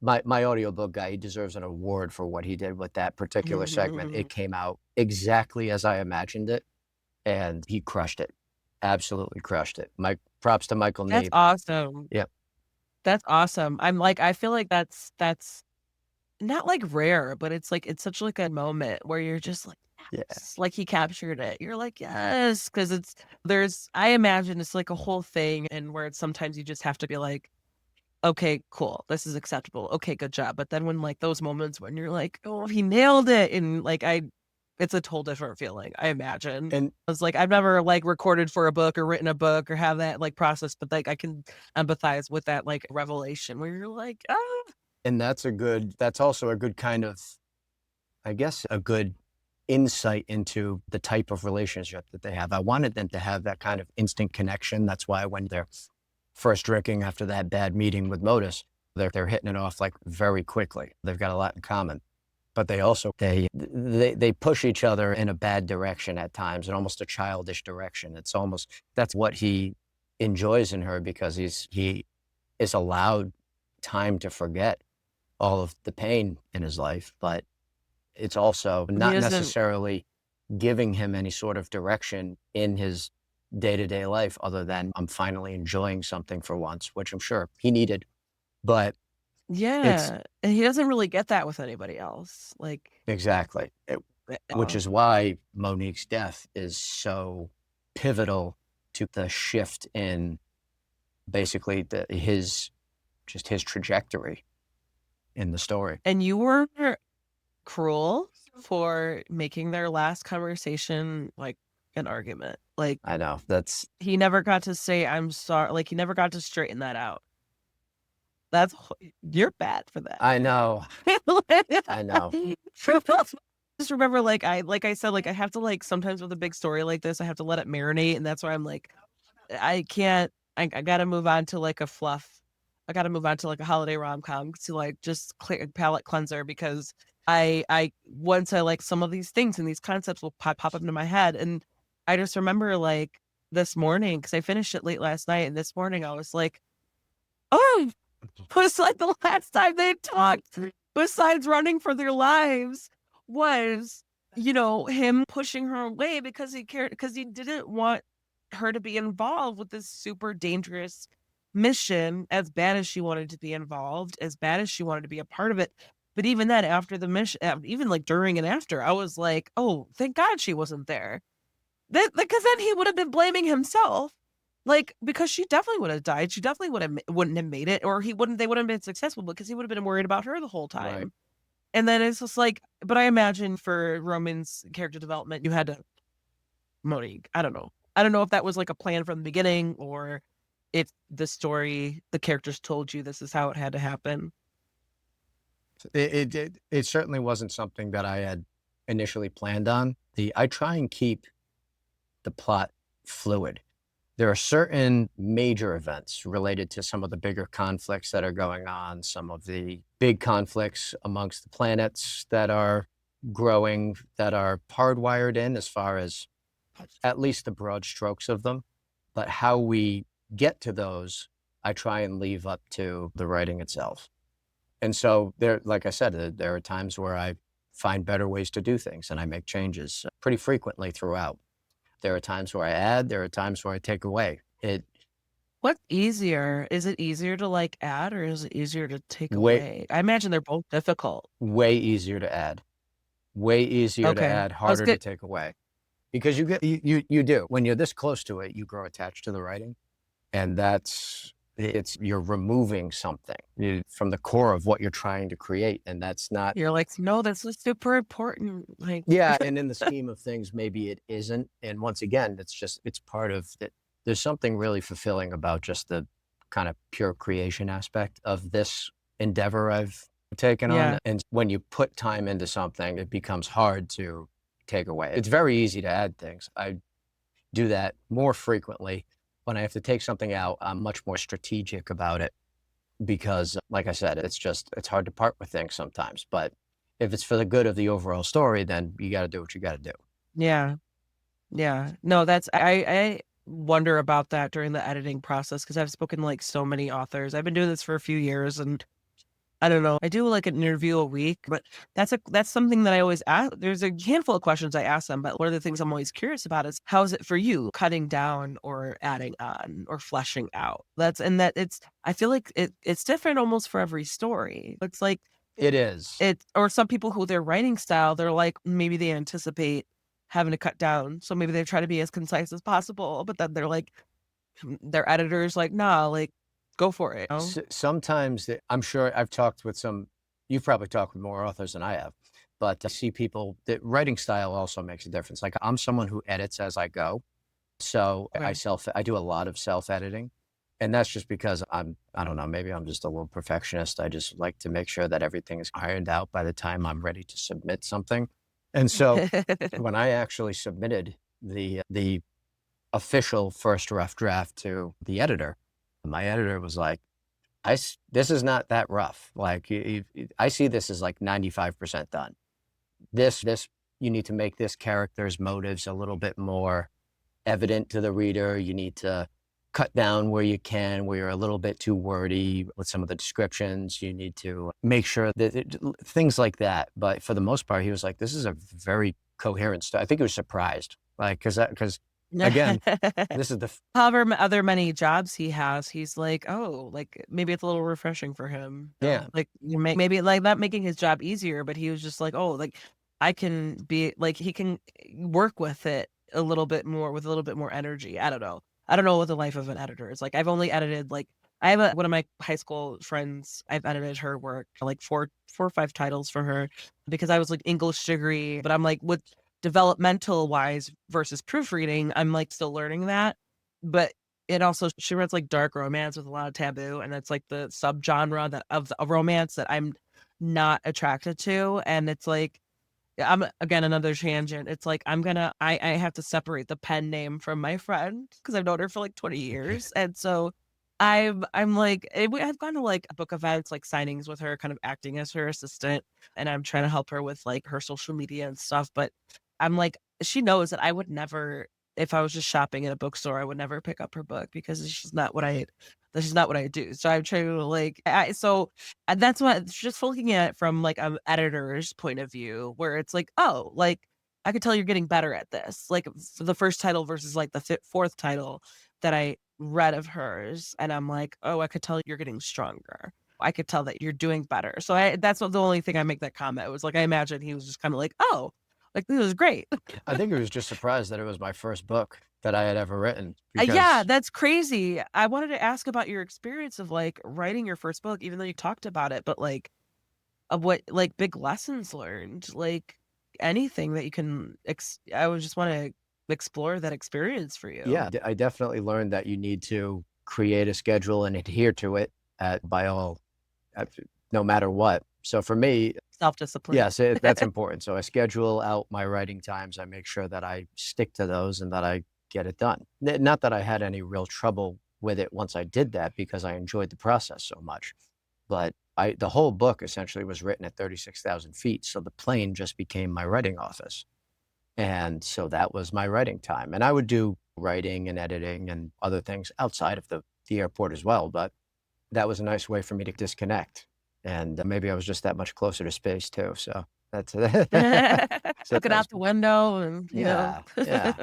My audiobook guy, he deserves an award for what he did with that particular segment. It came out exactly as I imagined it, and he crushed it. Absolutely crushed it. Mike, props to Michael That's Neeb. awesome. Yeah, That's awesome. I feel like that's not, like, rare, but it's, like it's such, like, a moment where you're just like, yeah. "Yes," like, he captured it. You're like, "Yes," because I imagine it's, like, a whole thing and where it's sometimes you just have to be like, "Okay, cool. This is acceptable. Okay, good job." But then when, like, those moments when you're like, "Oh, he nailed it," and, like, it's a total different feeling, I imagine. And I was like, I've never, like, recorded for a book or written a book or have that, like, process, but, like, I can empathize with that, like, revelation where you're like, "Ah." that's also a good kind of, I guess, a good insight into the type of relationship that they have. I wanted them to have that kind of instant connection. That's why when they're first drinking after that bad meeting with Modus, they're hitting it off like very quickly. They've got a lot in common. But they also they push each other in a bad direction at times, in almost a childish direction. It's almost that's what he enjoys in her, because he is allowed time to forget all of the pain in his life, but it's also He not doesn't necessarily giving him any sort of direction in his day-to-day life other than, "I'm finally enjoying something for once," which I'm sure he needed. But it's Yeah, and he doesn't really get that with anybody else, like, exactly. Which is why Monique's death is so pivotal to the shift in basically his trajectory in the story. and you were cruel for making their last conversation, like, an argument. Like, I know, that's he never got to say, "I'm sorry," like, he never got to straighten that out. That's you're bad for that. I know, I know. Just remember, like I said, like, I have to, like sometimes with a big story like this, I have to let it marinate, and that's why I'm like, I can't I gotta move on to, like, a fluff. I gotta move on to, like, a holiday rom-com to, like, just clear palate cleanser because I once I like some of these things and these concepts will pop up into my head, and I just remember, like, this morning because I finished it late last night, and this morning I was like, "Oh, was like the last time they talked, besides running for their lives, was, him pushing her away because he cared because he didn't want her to be involved with this super dangerous mission, as bad as she wanted to be involved, as bad as she wanted to be a part of it. But even then, after the mission, even like during and after, I was like, "Oh, thank God she wasn't there." That because then he would have been blaming himself, like, because she definitely would have died. She definitely wouldn't have made it, or they wouldn't have been successful because he would have been worried about her the whole Right. time. And then it's just like but I imagine for Roman's character development, you had to Monique, I don't know. I don't know if that was, like, a plan from the beginning or if the characters told you this is how it had to happen. It certainly wasn't something that I had initially planned on. I try and keep the plot fluid. There are certain major events related to some of the bigger conflicts that are going on, some of the big conflicts amongst the planets that are growing, that are hardwired in as far as at least the broad strokes of them. But how we get to those, I try and leave up to the writing itself. And so there, like I said, there are times where I find better ways to do things and I make changes pretty frequently throughout. There are times where I add, there are times where I take away. What's easier? Is it easier to, like, add or is it easier to take Way away? I imagine they're both difficult. way easier to add. Way easier to Okay. add, I was harder to good. take away. Because you do. When you're this close to it, you grow attached to the writing, and you're removing something from the core of what you're trying to create, and that's not. You're like, "No, this is super important." Like Yeah, and in the scheme of things, maybe it isn't, and once again, it's part of it. There's something really fulfilling about just the kind of pure creation aspect of this endeavor I've taken on. Yeah. And when you put time into something, it becomes hard to take away. It's very easy to add things. I do that more frequently. When I have to take something out, I'm much more strategic about it because, like I said, it's hard to part with things sometimes. But if it's for the good of the overall story, then you got to do what you got to do. Yeah. Yeah. No, that's I wonder about that during the editing process because I've spoken to, like, so many authors. I've been doing this for a few years, and I don't know. I do like an interview a week, but that's something that I always ask. There's a handful of questions I ask them, but one of the things I'm always curious about is how is it for you cutting down or adding on or fleshing out? That's and that it's I feel like it's different almost for every story. It's like It is. it or some people who their writing style, they're like maybe they anticipate having to cut down. So maybe they try to be as concise as possible, but then they're like their editor's like, nah, like go for it. You know? Sometimes I'm sure I've talked with some, you've probably talked with more authors than I have, but I see people that writing style also makes a difference. Like I'm someone who edits as I go. So Okay. I do a lot of self editing. And that's just because I don't know, maybe I'm just a little perfectionist. I just like to make sure that everything is ironed out by the time I'm ready to submit something. And so when I actually submitted the official first rough draft to the editor, my editor was like, this is not that rough. Like I see this as like 95% done. This you need to make this character's motives a little bit more evident to the reader. You need to cut down where you can, where you're a little bit too wordy with some of the descriptions. You need to make sure that things like that. But for the most part, he was like, "This is a very coherent story." I think he was surprised, like because again, this is the However other many jobs he has, he's like, "Oh, like, maybe it's a little refreshing for him." yeah. Like, maybe, like, not making his job easier, but he was just like, "Oh, like, I can be" like, he can work with it a little bit more with a little bit more energy. I don't know. I don't know what the life of an editor is like. I've only edited, like I have one of my high school friends, I've edited her work, like, 4 or 5 titles for her because I was, like, English degree, but I'm like, with developmental wise versus proofreading, I'm, like, still learning that, but it also she writes, like, dark romance with a lot of taboo, and that's, like, the subgenre that of a romance that I'm not attracted to, and it's, like I'm again, another tangent, it's, like, I have to separate the pen name from my friend because 'cause I've known her for, like, 20 years, and so I'm, like I've gone to, like, book events, like, signings with her, kind of acting as her assistant, and I'm trying to help her with, like, her social media and stuff, but I'm, like she knows that I would never if I was just shopping at a bookstore, I would never pick up her book because it's just not what I this is not what I do, so I'm trying to, like and that's what just looking at it from, like, an editor's point of view, where it's like, "Oh, like, I could tell you're getting better at this." Like, the first title versus, like, the 4th title that I read of hers, and I'm like, "Oh, I could tell you're getting stronger. I could tell that you're doing better." So I that's what the only thing I make that comment. It was like, I imagine he was just kinda like, "Oh, like, this is great." I think he was just surprised that it was my first book that I had ever written Yeah, because that's crazy. I wanted to ask about your experience of, like, writing your first book, even though you talked about it, but, like, of what like, big lessons learned, like, anything that you can I would just wanna explore that experience for you. yeah, I definitely learned that you need to create a schedule and adhere to it by all, uh, no matter what. So for me, Self-discipline. yes, that's important. So I schedule out my writing times. I make sure that I stick to those and that I get it done. Not that I had any real trouble with it once I did that because I enjoyed the process so much. But the whole book essentially was written at 36,000 feet. So the plane just became my writing office. And so that was my writing time. And I would do writing and editing and other things outside of the airport as well. But that was a nice way for me to disconnect. And maybe I was just that much closer to space too. So that's so Looking that was out the window and, you know. yeah, yeah.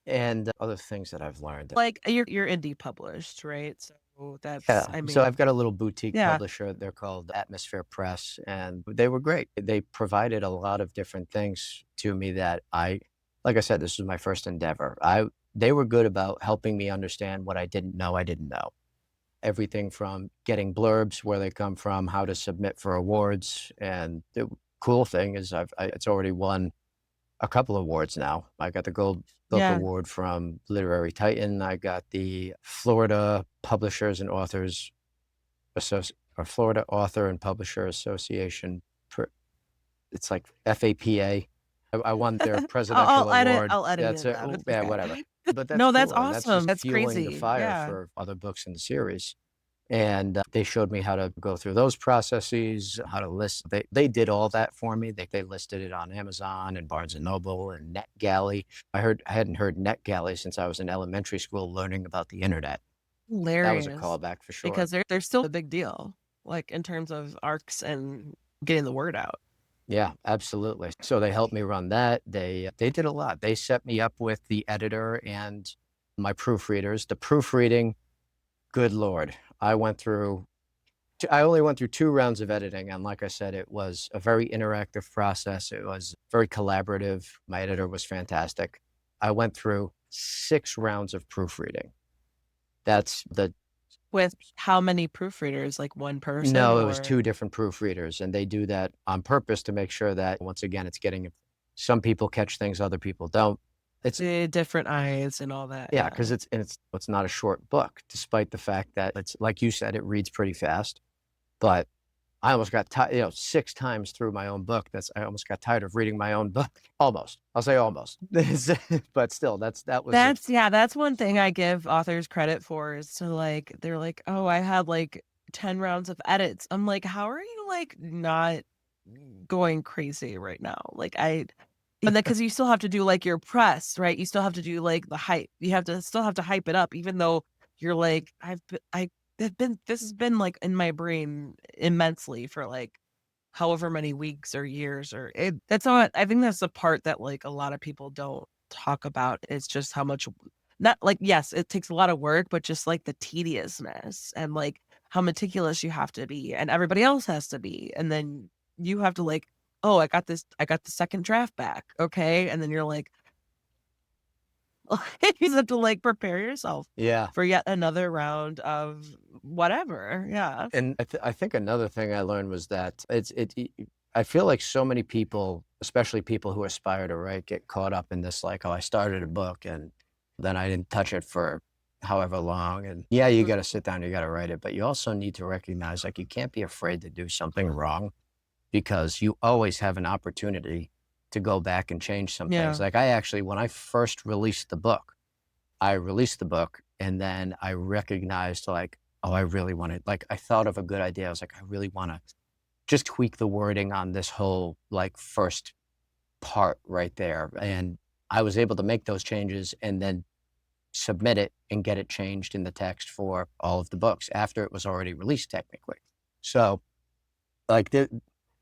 And other things that I've learned. Like, you're indie published, right? So that's Yeah. I So mean I've got a little boutique yeah. publisher. They're called Atmosphere Press, and they were great. They provided a lot of different things to me that like I said, this was my first endeavor. They were good about helping me understand what I didn't know. Everything from getting blurbs, where they come from, how to submit for awards. And the cool thing is it's already won a couple awards now. I got the Gold Book Yeah. Award from Literary Titan. I got the Florida Publishers and Authors or Florida Author and Publisher Association. It's like FAPA. I won their I'll presidential edit award. I'll edit That's it it. out. Oh, It's yeah, okay. whatever. But that's No, that's cool, and that's awesome. just That's fueling the crazy. fire Yeah. for other books in the series. And they showed me how to go through those processes, how to list. They did all that for me. They listed it on Amazon and Barnes and Noble and NetGalley. I hadn't heard NetGalley since I was in elementary school learning about the internet. That was a Hilarious. callback for sure. Because they're still a big deal, like, in terms of arcs and getting the word out. Yeah, absolutely. So they helped me run that. They did a lot. They set me up with the editor and my proofreaders. The proofreading, good Lord. I only went through 2 rounds of editing, and like I said, it was a very interactive process. It was very collaborative. My editor was fantastic. I went through 6 rounds of proofreading. That's the With how many proofreaders? Like, one person No, it was or 2 different proofreaders, and they do that on purpose to make sure that, once again, it's getting some people catch things, other people don't. It's the different eyes and all that, Yeah, yeah. because it's not a short book, despite the fact that it's like you said, it reads pretty fast, but I almost got tired, 6 times through my own book. I almost got tired of reading my own book. Almost. I'll say almost. But still, that was a That's one thing I give authors credit for is to, like, they're like, "Oh, I had, like, 10 rounds of edits." I'm like, "How are you, like, not going crazy right now?" Like, and then because you still have to do, like, your press, right? You still have to do, like, the hype. You have to still have to hype it up even though you're like, I have been this has been, like, in my brain immensely for, like, however many weeks or years or that's not I think that's the part that, like, a lot of people don't talk about is just how much not like, yes, it takes a lot of work, but just, like, the tediousness and, like, how meticulous you have to be and everybody else has to be, and then you have to, like, "Oh, I got the second draft back, okay," and then you're like you just have to, like, prepare yourself Yeah. for yet another round of whatever, yeah. And I think another thing I learned was that I feel like so many people, especially people who aspire to write, get caught up in this like, oh, I started a book and then I didn't touch it for however long. And yeah, you got to sit down, you got to write it, but you also need to recognize like you can't be afraid to do something wrong because you always have an opportunity to go back and change some things. Yeah. Like I actually, when I first released the book, I released the book and then I recognized like, oh, I really want to, like, I thought of a good idea. I was like, I really want to just tweak the wording on this whole like first part right there. And I was able to make those changes and then submit it and get it changed in the text for all of the books after it was already released technically. So like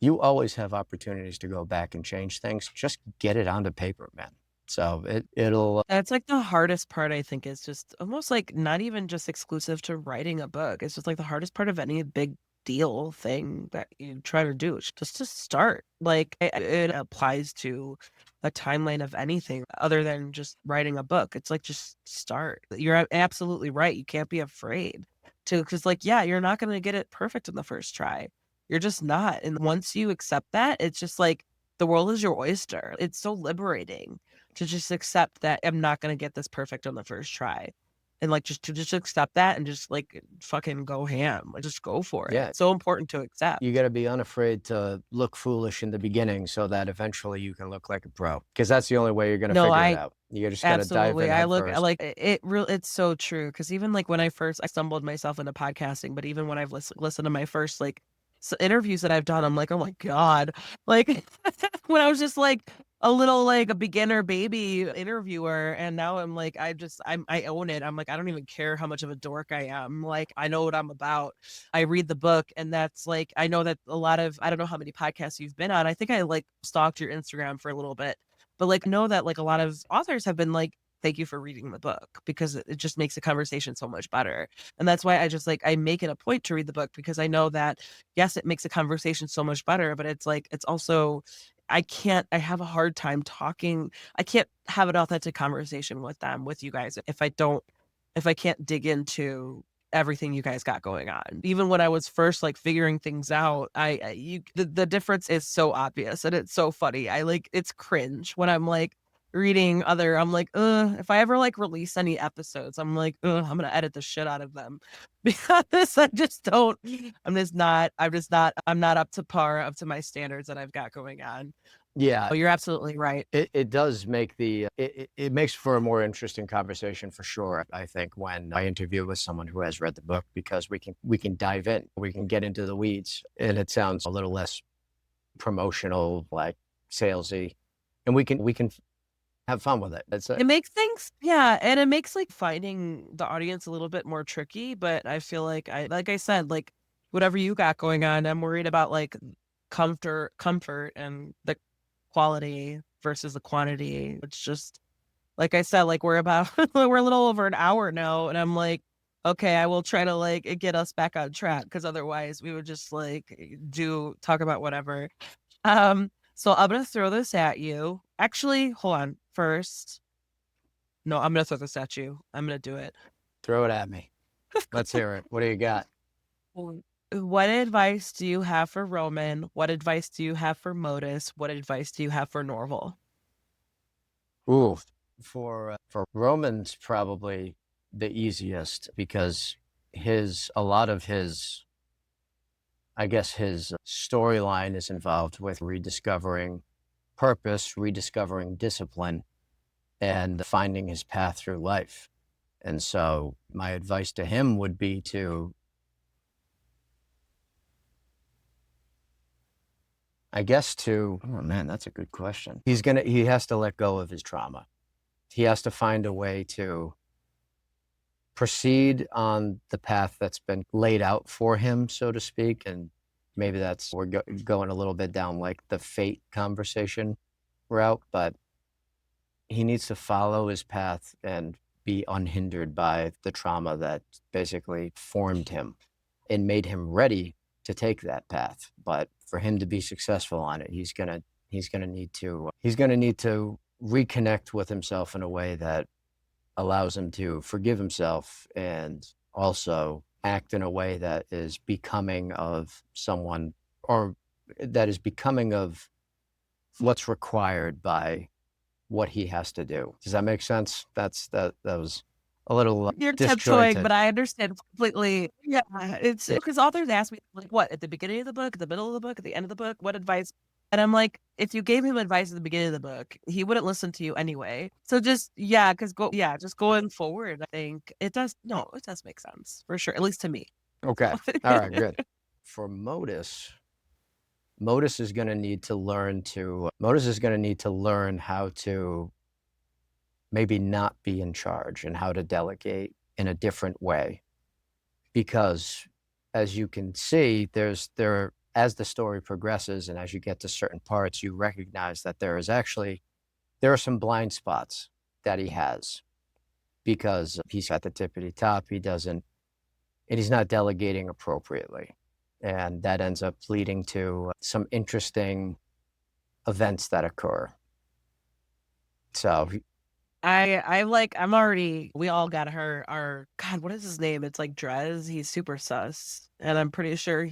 you always have opportunities to go back and change things. Just get it onto paper, man. So it'll That's, like, the hardest part, I think, is just almost, like, not even just exclusive to writing a book. It's just, like, the hardest part of any big deal thing that you try to do is just to start. Like, it applies to a timeline of anything other than just writing a book. It's like, just start. You're absolutely right. You can't be afraid to, because, like, yeah, you're not gonna get it perfect in the first try. You're just not, and once you accept that, it's just like the world is your oyster. It's so liberating to just accept that I'm not gonna get this perfect on the first try. And, like, just accept that and just, like, fucking go ham, like, just go for it. yeah, It's so important to accept. you gotta be unafraid to look foolish in the beginning so that eventually you can look like a pro. Because that's the only way you're gonna No, figure it I out. You just gotta dive absolutely, in I head look I first. like it's so true. Because even, like, when I stumbled myself into podcasting, but even when I've listened to my first, like, interviews that I've done, I'm like, "Oh my god." Like, when I was just, like, a little, like, a beginner baby interviewer, and now I'm like, I own it. I'm like, I don't even care how much of a dork I am. Like, I know what I'm about. I read the book, and that's, like, I know that a lot of I don't know how many podcasts you've been on. I think I, like, stalked your Instagram for a little bit. But, like, know that, like, a lot of authors have been like, "Thank you for reading the book," because it just makes the conversation so much better. And that's why I just, like, I make it a point to read the book because I know that, yes, it makes a conversation so much better, but it's like, it's also I have a hard time talking. I can't have an authentic conversation with you guys if I can't dig into everything you guys got going on. Even when I was first, like, figuring things out, the difference is so obvious and it's so funny. It's cringe when I'm like, reading other, I'm like, if I ever like release any episodes, I'm like, I'm gonna edit the shit out of them because I just don't. I'm not up to par, up to my standards that I've got going on. Yeah, Oh, you're absolutely right. it does make it makes for a more interesting conversation for sure. I think when I interview with someone who has read the book, because we can dive in, we can get into the weeds, and it sounds a little less promotional, like salesy, and we can have fun with it. That's it. It makes things, yeah, and it makes like finding the audience a little bit more tricky. But I feel like I said, like whatever you got going on, I'm worried about like comfort, and the quality versus the quantity. It's just like I said, like we're a little over an hour now, and I'm like, okay, I will try to like get us back on track because otherwise we would just like do talk about whatever. So I'm gonna throw this at you. Actually, hold on. First, no, I'm gonna throw this at you. I'm gonna do it. Throw it at me. Let's hear it. What do you got? What advice do you have for Roman? What advice do you have for Modus? What advice do you have for Norval? Ooh, for Roman's probably the easiest because his a lot of his I guess his storyline is involved with rediscovering purpose, rediscovering discipline, and finding his path through life. And so my advice to him would be to, I guess oh man, that's a good question. He has to let go of his trauma. He has to find a way to proceed on the path that's been laid out for him, so to speak. And maybe we're going a little bit down like the fate conversation route, but he needs to follow his path and be unhindered by the trauma that basically formed him and made him ready to take that path. But for him to be successful on it, he's gonna need to reconnect with himself in a way that allows him to forgive himself and also act in a way that is becoming of someone, or that is becoming of what's required by what he has to do. Does that make sense? That was a little You're tiptoeing, disjointed. but I understand completely. Yeah, it's Yeah. because authors ask me like, what at the beginning of the book, at the middle of the book, at the end of the book, what advice? And I'm like, if you gave him advice at the beginning of the book, he wouldn't listen to you anyway. So just just going forward, I think it does. No, it does make sense for sure, at least to me. Okay. All right, good. For Modus is going to need to learn how to maybe not be in charge and how to delegate in a different way. Because as you can see, as the story progresses and as you get to certain parts, you recognize that there are some blind spots that he has because he's at the tippity top. And he's not delegating appropriately. And that ends up leading to some interesting events that occur. So I'm already, we all got our God, what is his name? It's like Drez. He's super sus. And I'm pretty sure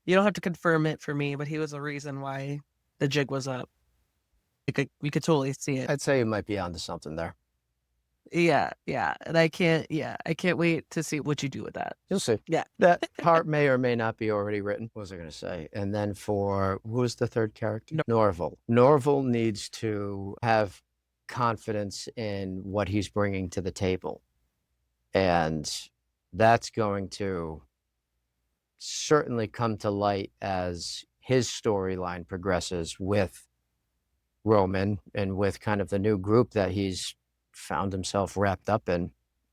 you don't have to confirm it for me, but he was a reason why the jig was up. We could totally see it. I'd say you might be onto something there. Yeah, yeah. And I can't wait to see what you do with that. You'll see. Yeah. That part may or may not be already written. What was I going to say? And then for who's the third character? Norval. Norval needs to have confidence in what he's bringing to the table. And that's going to certainly come to light as his storyline progresses with Roman and with kind of the new group that he's found himself wrapped up in.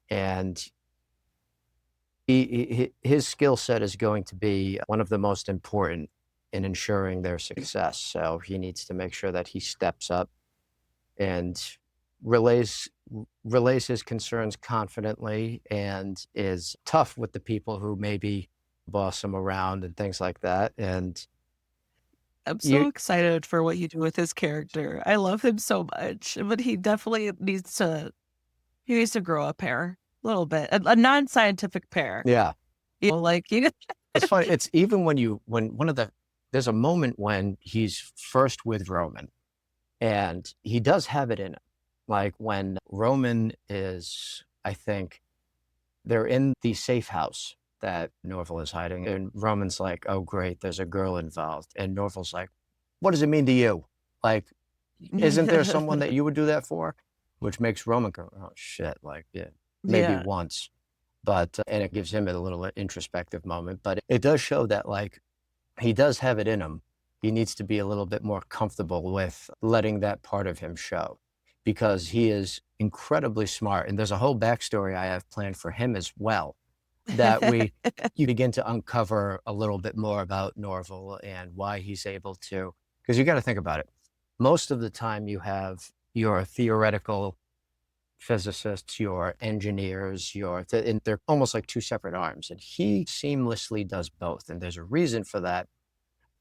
And his skill set is going to be one of the most important in ensuring their success. So he needs to make sure that he steps up and relays his concerns confidently and is tough with the people who maybe boss him around and things like that. And I'm you, so excited for what you do with his character. I love him so much, but he needs to grow a pair a little bit, a non-scientific pair. yeah, Like it's funny. It's even there's a moment when he's first with Roman and he does have it in him. Like when Roman is, I think, they're in the safe house that Norval is hiding, and Roman's like, "Oh, great, there's a girl involved," and Norval's like, "What does it mean to you? Like, isn't there someone that you would do that for?" Which makes Roman go, "Oh shit!" Like, yeah, maybe Yeah. once, but and it gives him a little introspective moment. But it does show that like he does have it in him. He needs to be a little bit more comfortable with letting that part of him show because he is incredibly smart. And there's a whole backstory I have planned for him as well that you begin to uncover a little bit more about Norval and why he's able to, because you got to think about it. Most of the time you have your theoretical physicists, your engineers, and they're almost like two separate arms. And he seamlessly does both. And there's a reason for that,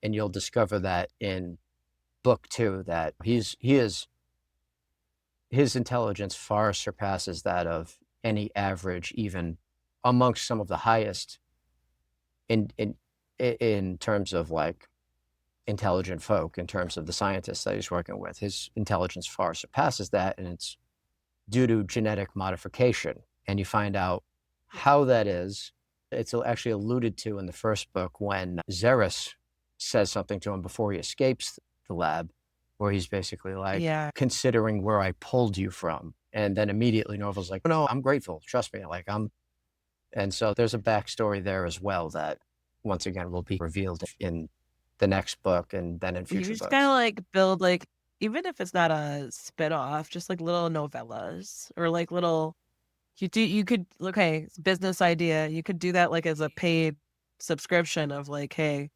and you'll discover that in book 2 that he is his intelligence far surpasses that of any average, even amongst some of the highest in in in terms of like intelligent folk, in terms of the scientists that he's working with. His intelligence far surpasses that, and it's due to genetic modification. And you find out how that is. It's actually alluded to in the first book when Xerus says something to him before he escapes the lab, where he's basically like, Yeah. considering where I pulled you from. And then immediately Norval's like, no, I'm grateful. Trust me. And so there's a backstory there as well that once again will be revealed in the next book and then in You future just kinda, books. like, build, like even if it's not a spin-off, just, like, little novellas or, like, little you could okay, it's a business idea, you could do that, like, as a paid subscription of, like, "Hey,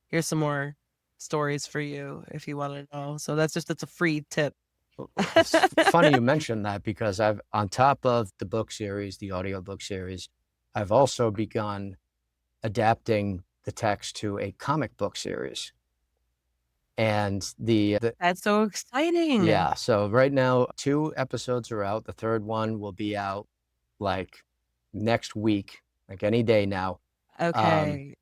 here's some more stories for you if you wanna know." So that's a free tip. It's funny you mentioned that because I've, on top of the book series, the audiobook series, I've also begun adapting the text to a comic book series. And That's so exciting. yeah, so right now 2 episodes are out. The 3rd one will be out like next week, like any day now. Um, Okay.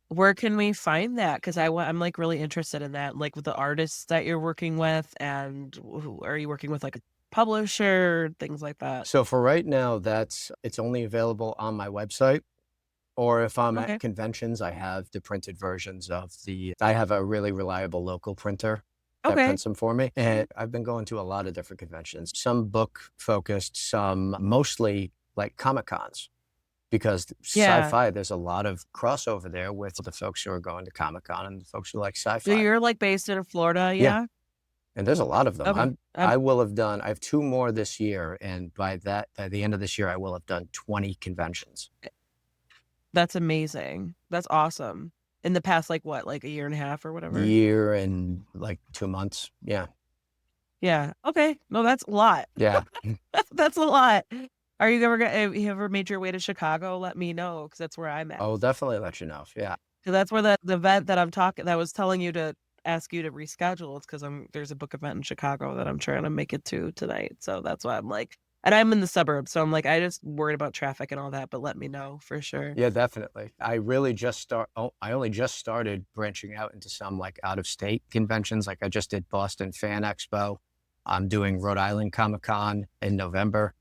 Where can we find that? 'Cause I'm, like, really interested in that, like, with the artists that you're working with, and who are you working with, like, a publisher, things like that? so for right now, it's only available on my website. Or if I'm at Okay. conventions, I have the printed versions of I have a really reliable local printer that Okay. prints them for me, and I've been going to a lot of different conventions, some book focused, some mostly like Comic Cons, because Yeah. sci-fi, there's a lot of crossover there with the folks who are going to Comic Con and the folks who like So sci-fi. you're, like, based in Florida, Yeah, yeah? and there's a lot of them. Okay. I have 2 more this year, and by the end of this year, I will have done 20 conventions. That's amazing. That's awesome. In the past, like, what, like, a year and a half or whatever? Year and like 2 months. Yeah. Yeah. Okay. No, that's a lot. Yeah. That's a lot. Are you ever have you ever made your way to Chicago? Let me know, because that's where I'm at. I'll definitely let you know. Yeah. 'Cause that's where the event that I was telling you to ask you to reschedule. It's because 'cause there's a book event in Chicago that I'm trying to make it to tonight, so that's why I'm like and I'm in the suburbs, so I'm like, I just worried about traffic and all that, but let me know for sure. Yeah, definitely. I only just started branching out into some, like, out-of-state conventions, like, I just did Boston Fan Expo. I'm doing Rhode Island Comic Con in November.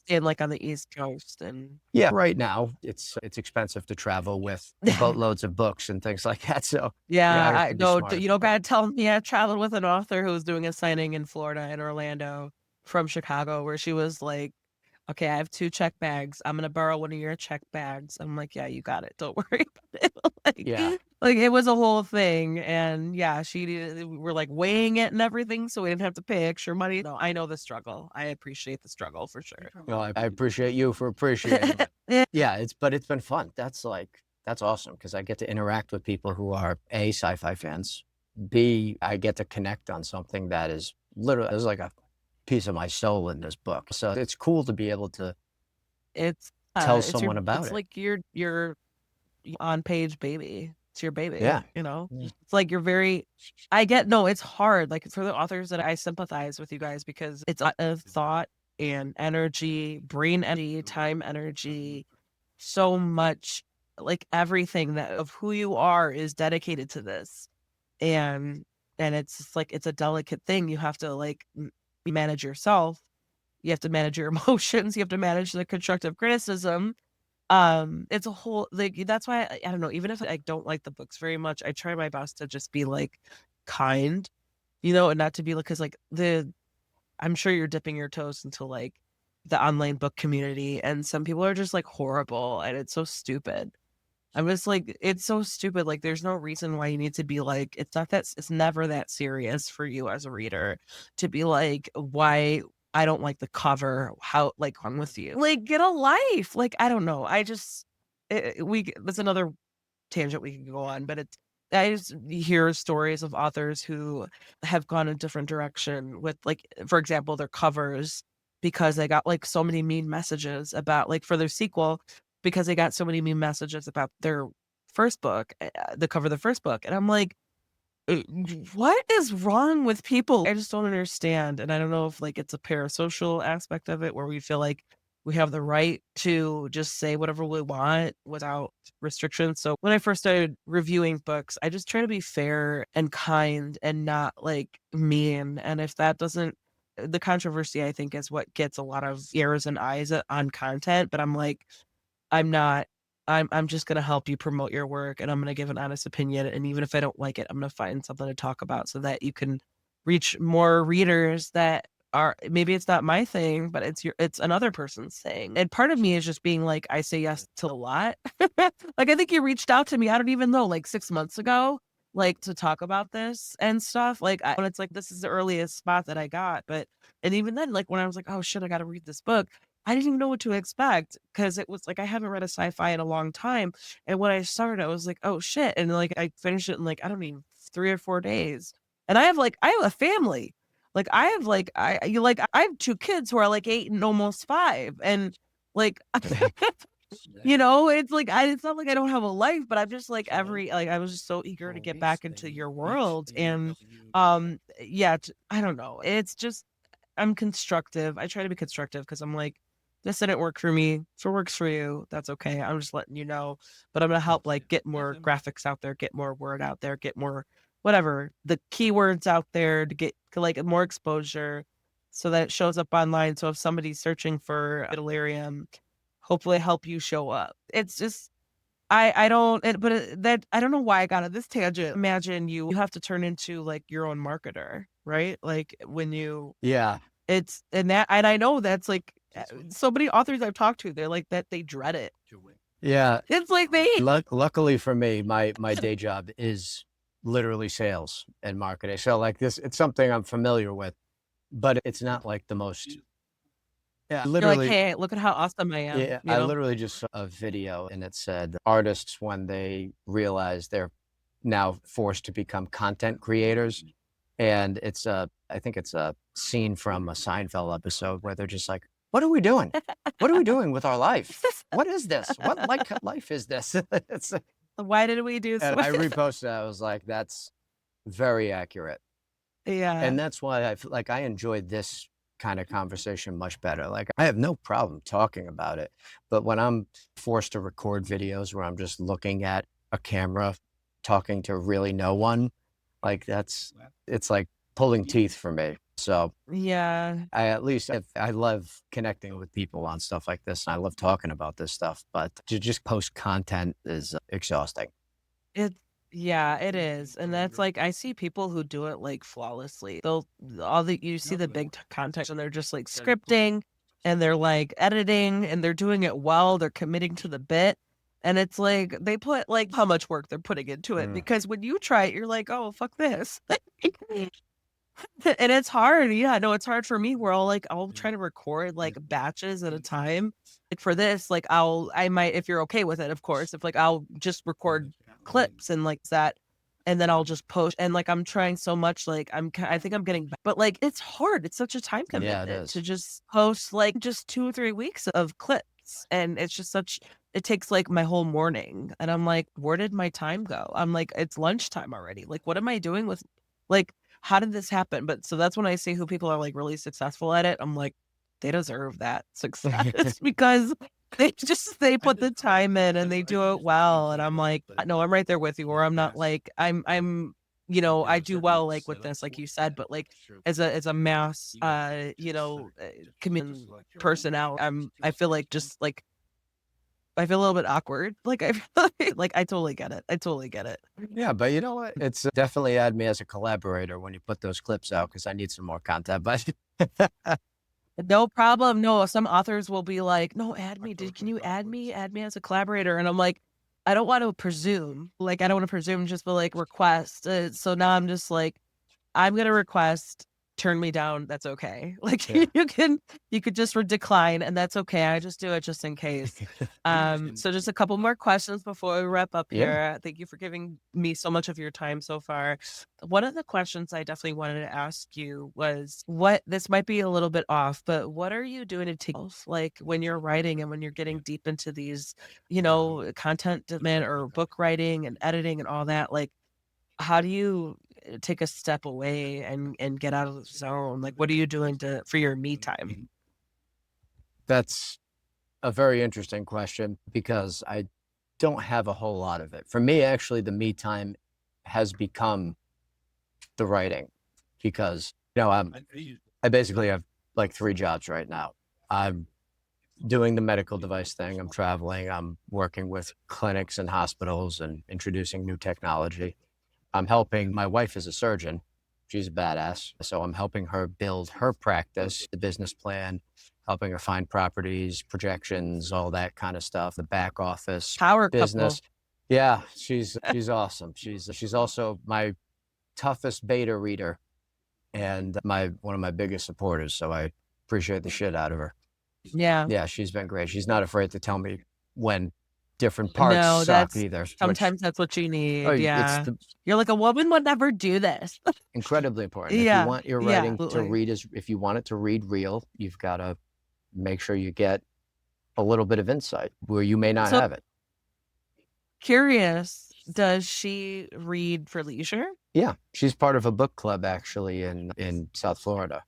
And, like, on the East Coast and Yeah, right now, it's expensive to travel with boatloads of books and things like that, so, yeah, Yeah, I have I to be no, smart you don't about it. gotta tell me I traveled with an author who was doing a signing in Florida, in Orlando, from Chicago, where she was like, "Okay, I have 2 check bags. I'm gonna borrow one of your check bags." I'm like, "Yeah, you got it. Don't worry about it." Yeah. Like, it was a whole thing, and yeah, she did we were, like, weighing it and everything, so we didn't have to pay extra money. No, I know the struggle. I appreciate the struggle for sure. Well, I appreciate you for appreciating it. Yeah. Yeah, it's been fun. That's awesome because I get to interact with people who are A, sci-fi fans, B, I get to connect on something that is literally there's like a piece of my soul in this book. So it's cool to be able to tell someone about It's it. like your on page baby. It's your baby, Yeah. you know? Yeah. It's like you're very I get no, it's hard, like, for the authors that I sympathize with you guys because it's a thought and energy, brain energy, time energy, so much, like, everything that of who you are is dedicated to this, and and it's just, like, it's a delicate thing, you have to, like, you manage yourself, you have to manage your emotions, you have to manage the constructive criticism. It's a whole like that's why I don't know, even if I don't like the books very much, I try my best to just be like kind, and not to be like, because like I'm sure you're dipping your toes into like the online book community, and some people are just like horrible, and it's so stupid. I'm just like, it's so stupid. Like, there's no reason why you need to be like, it's never that serious for you as a reader to be like, why I don't like the cover, how, like, wrong with you? Like, get a life. Like, I don't know. That's another tangent we can go on, but I just hear stories of authors who have gone a different direction with, like, for example, their covers, because they got like so many mean messages about, like, for their sequel, because they got so many mean messages about their first book, the cover of the first book. And I'm like, uh, what is wrong with people? I just don't understand, and I don't know if, like, it's a parasocial aspect of it where we feel like we have the right to just say whatever we want without restrictions. So when I first started reviewing books, I just try to be fair and kind and not, like, mean, and if that doesn't the controversy, I think, is what gets a lot of ears and eyes on content, but I'm like, I'm not. I'm just gonna help you promote your work, and I'm gonna give an honest opinion, and even if I don't like it, I'm gonna find something to talk about so that you can reach more readers that are, maybe it's not my thing, but it's another person's thing. And part of me is just being like, I say yes to a lot. Like, I think you reached out to me, I don't even know, like 6 months ago, like, to talk about this and stuff. Like, when it's like, this is the earliest spot that I got, but and even then, like, when I was like, "Oh shit, I gotta read this book," I didn't even know what to expect because it was like I haven't read a sci-fi in a long time, and when I started, I was like, "Oh shit," and, like, I finished it in, like, I don't even 3 or 4 days, and I have a family. Like, I have, like I have 2 kids who are, like, 8 and almost 5, and, like, it's not like I don't have a life, but I'm just, like, I was just so eager to get back into your world, and, yeah, I don't know. It's just I'm constructive. I try to be constructive because I'm like, this didn't work for me. If it works for you, that's okay. I'm just letting you know. But I'm gonna help like get more graphics out there, get more word out there, get more whatever the keywords out there to get like more exposure so that it shows up online. So if somebody's searching for Vitalerium, hopefully help you show up. It's just I don't it, but it, that I don't know why I got on this tangent. Imagine you have to turn into like your own marketer, right? Like when you Yeah. it's and I know that's like so many authors I've talked to, they're like that they dread it. Yeah. It's like they Luckily for me, my day job is literally sales and marketing. So like this, it's something I'm familiar with, but it's not like the most. Yeah, you're like, literally. "Hey, look at how awesome I am," Yeah, you I know? literally just saw a video and it said artists when they realize they're now forced to become content creators. And I think it's a scene from a Seinfeld episode where they're just like, "What are we doing? What are we doing with our life? What is this? What like life is this?" It's, Why did we do so? and I reposted. I was like, "That's very accurate," Yeah. and that's why I feel like I enjoyed this kind of conversation much better. Like I have no problem talking about it, but when I'm forced to record videos where I'm just looking at a camera, talking to really no one, like it's like pulling teeth for me. So Yeah. I at least I love connecting with people on stuff like this, and I love talking about this stuff. But to just post content is exhausting. It yeah, it is, and that's like I see people who do it, like, flawlessly. They'll all the you see the big t content and they're just, like, scripting, and they're, like, editing, and they're doing it well, they're committing to the bit, and it's like, they put, like, how much work they're putting into it, Mm. because when you try it, you're like, "Oh, fuck this." And it's hard, yeah, no, it's hard for me where I'll try to record, like, batches at a time. Like, for this, like, I might if you're okay with it, of course, if, like, I'll just record clips and, like, that, and then I'll just post and, like, I'm trying so much, like, I think I'm getting but, like, it's hard, it's such a time Yeah, it commitment to is. just post, like, just 2 or 3 weeks of clips, and it's just such it takes, like, my whole morning, and I'm like, "Where did my time go?" I'm like, "It's lunchtime already, like, what am I doing with" like, how did this happen? But so that's when I see who people are, like, really successful at it, I'm like, they deserve that success because they put the time in and they do it well, and I'm like, no, I'm right there with you, or I'm not like I do well like with this, like you said, but like as a mass, comedian personnel, I feel like just like I feel a little bit awkward. Like I feel like I totally get it. I totally get it. Yeah, but you know what? It's definitely add me as a collaborator when you put those clips out because I need some more content. But No problem. No, some authors will be like, "No, add me. Can you add me? Add me as a collaborator." And I'm like, I don't want to presume. Like, I don't want to presume just for like request. So now I'm just like, I'm gonna request, turn me down, that's okay. Like yeah. you could just decline and that's okay. I just do it just in case. So just a couple more questions before we wrap up Yeah. here. Thank you for giving me so much of your time so far. One of the questions I definitely wanted to ask you was what this might be a little bit off, but what are you doing to take like when you're writing and when you're getting deep into these, content development or book writing and editing and all that, like how do you take a step away and get out of the zone? Like, what are you doing for your me time? That's a very interesting question because I don't have a whole lot of it. For me, actually, the me time has become the writing because, I basically have like 3 jobs right now. I'm doing the medical device thing. I'm traveling. I'm working with clinics and hospitals and introducing new technology. I'm helping my wife is a surgeon. She's a badass. So I'm helping her build her practice, the business plan, helping her find properties, projections, all that kind of stuff, the back office Power couple. business. Yeah, she's awesome. She's also my toughest beta reader and my one of my biggest supporters. So I appreciate the shit out of her. Yeah. Yeah, she's been great. She's not afraid to tell me when different parts No, suck that's either, which sometimes that's what you oh, need. it's Yeah. the You're like a woman would never do this. incredibly important. If you Yeah. want your Yeah. writing to Absolutely. read as if you want it to read real, you've got to make sure you get a little bit of insight where you may not So have it. curious, does she read for leisure? Yeah, she's part of a book club actually in South Florida.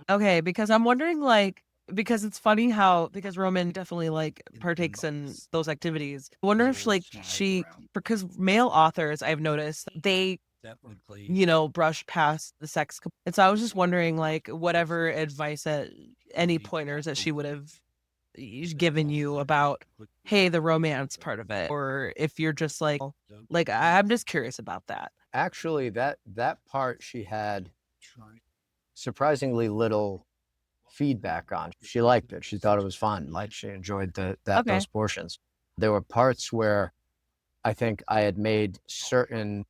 Okay, because I'm wondering, like, because it's funny how because Roman definitely like partakes in those activities. I wonder if like because male authors I've noticed they brush past the sex. And so I was just wondering, like, whatever advice at any pointers that she would have given you about, hey, the romance part of it, or if you're just like I'm just curious about that. Actually, that part she had surprisingly little feedback on. She liked it. She thought it was fun. Like she enjoyed Okay. those portions. There were parts where I think I had made certain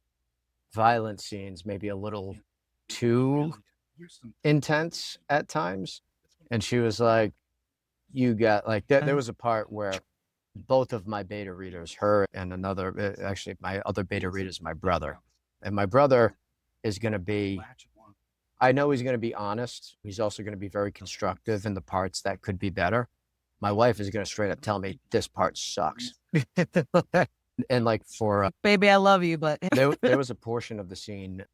violent scenes maybe a little too intense at times. And she was like, you got like there was a part where both of my beta readers, her and another, actually my other beta reader is my brother. And my brother is going to be, I know he's going to be honest. He's also going to be very constructive in the parts that could be better. My wife is going to straight up tell me this part sucks. And like for Baby, I love you, but there was a portion of the scene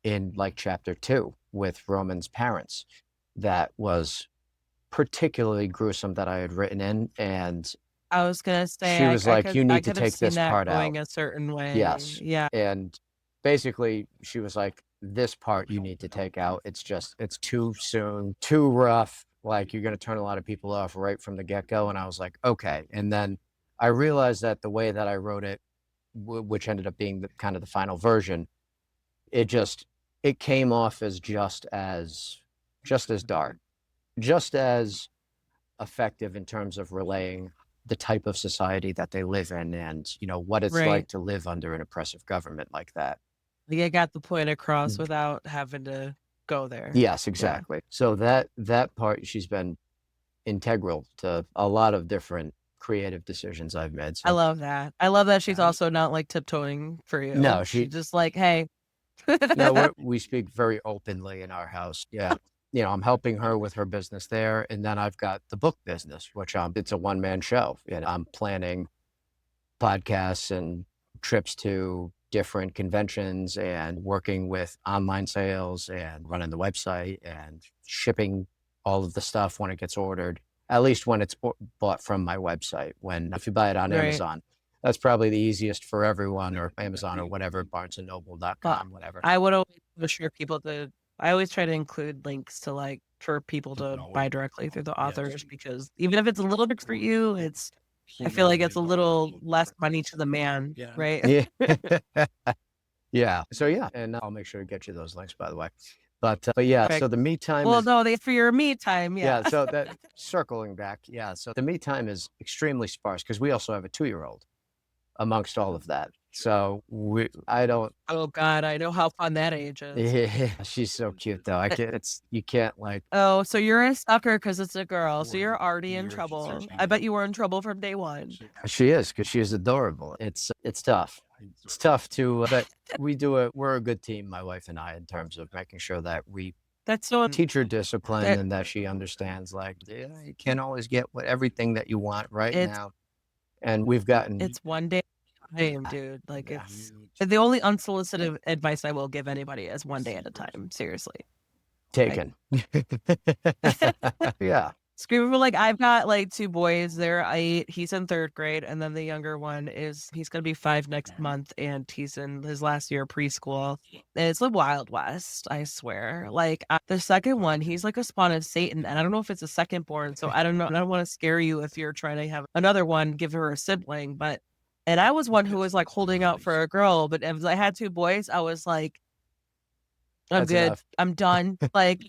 in like chapter 2 with Roman's parents that was particularly gruesome that I had written in, and I was gonna say she was like, "You I need to could have take seen this that part out." going a certain way. Yes, Yeah. and basically she was like, "This part you need to take out. It's too soon, too rough. Like you're gonna turn a lot of people off right from the get-go." And I was like, "Okay." And then I realized that the way that I wrote it, which ended up being the kind of the final version, it just it came off as just as dark, just as effective in terms of relaying the type of society that they live in and what it's Right. like to live under an oppressive government like that. Like, I got the point across Mm. without having to go there. Yes, Yeah. exactly. So that part she's been integral to a lot of different creative decisions I've made. I So love that. I love that she's also not, like, tiptoeing for you. no, She's just like, "Hey." no, we speak very openly in our house. Yeah. I'm helping her with her business there. And then I've got the book business, which it's a one-man show. And I'm planning podcasts and trips to different conventions and working with online sales and running the website and shipping all of the stuff when it gets ordered, at least when it's bought from my website. When if you buy it on Right. Amazon, That's probably the easiest for everyone, or Amazon or whatever, But barnesandnoble.com, whatever. I would always assure people to, I always try to include links to like for people to buy directly through the authors because even if it's a little bit for you, I feel like it's a little less money to the man, right? Yeah. Yeah. So yeah, and I'll make sure to get you those links, by the way. But yeah, so Perfect. the me time Well, is no, they for your me time, yeah. yeah. So that circling back, yeah. So the me time is extremely sparse because we also have a 2-year-old amongst all of that. So I don't. Oh God, I know how fun that age is. Yeah, she's so cute though. I can't. It's you can't like. Oh, so you're a sucker because it's a girl, so you're already in trouble. I bet you were in trouble from day one. She is because she is adorable. It's tough. It's tough to, but we're a good team, my wife and I, in terms of making sure that we That's so teach her discipline that and that she understands, like, yeah, you can't always get everything that you want right it's now. And we've gotten it's one day at a time, dude. Like yeah, it's the only unsolicited advice I will give anybody is one day at a time. Seriously. Like taken. Yeah. screaming for like I've got like two boys. They're 8. He's in 3rd grade, and then the younger one he's gonna be 5 next month, and he's in his last year of preschool. And it's the Wild West, I swear. Like the second one, he's like a spawn of Satan, and I don't know if it's a second born. So I don't know. I don't want to scare you if you're trying to have another one, give her a sibling. But and I was one who was like holding out for a girl, but if I had two boys, I was like, I'm That's good. enough. I'm done. Like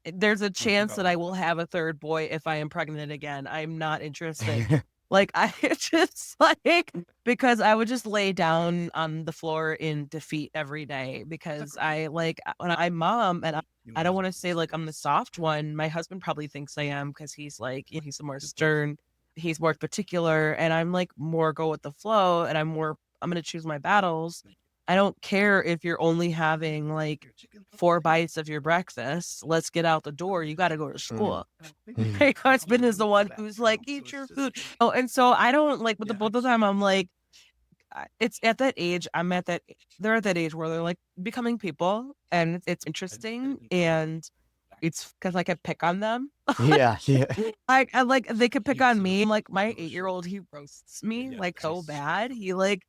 there's a chance that I will have a 3rd boy if I am pregnant again. I'm not interested. Like I just like because I would just lay down on the floor in defeat every day because I like when I'm mom and I don't want to say like I'm the soft one. My husband probably thinks I am because he's like he's more stern, he's more particular, and I'm like more go with the flow, and I'm gonna choose my battles. I don't care if you're only having like 4 bites of your breakfast. Let's get out the door. You got to go to Mm. school. My husband is the one who's like, eat your food. Oh, and so I don't like with the both of them. I'm like, it's at that age. They're at that age where they're like becoming people, and it's interesting, and it's because I could pick on them. Yeah, yeah. I like they could pick on me. Like my 8-year-old, he roasts me like so bad. He like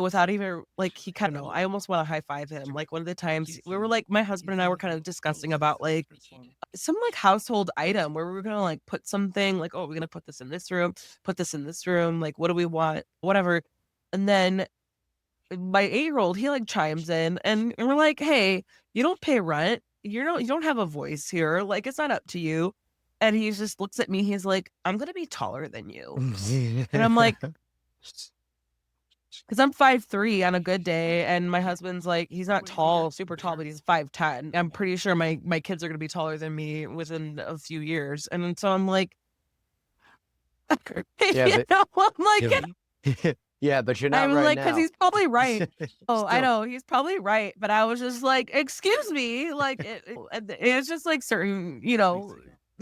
without even like he kind of know. I almost want to high five him. Like one of the times we were like my husband and I were kind of discussing about like some like household item where we were gonna like put something like, oh, we're gonna put this in this room, put this in this room, like what do we want? Whatever. And then my 8-year-old, he like chimes in and we're like, hey, you don't pay rent. You don't have a voice here. Like it's not up to you. And he just looks at me, he's like, I'm gonna be taller than you. And I'm like, because I'm 5'3" on a good day, and my husband's like, he's not tall, super tall, but he's 5'10". I'm pretty sure my kids are gonna be taller than me within a few years. And then so I'm like, Yeah, you know, I'm like, yeah, but you're not right like, because now. he's probably right. Oh, I Still. know he's probably right, but I was just like, excuse me, like it's just like certain,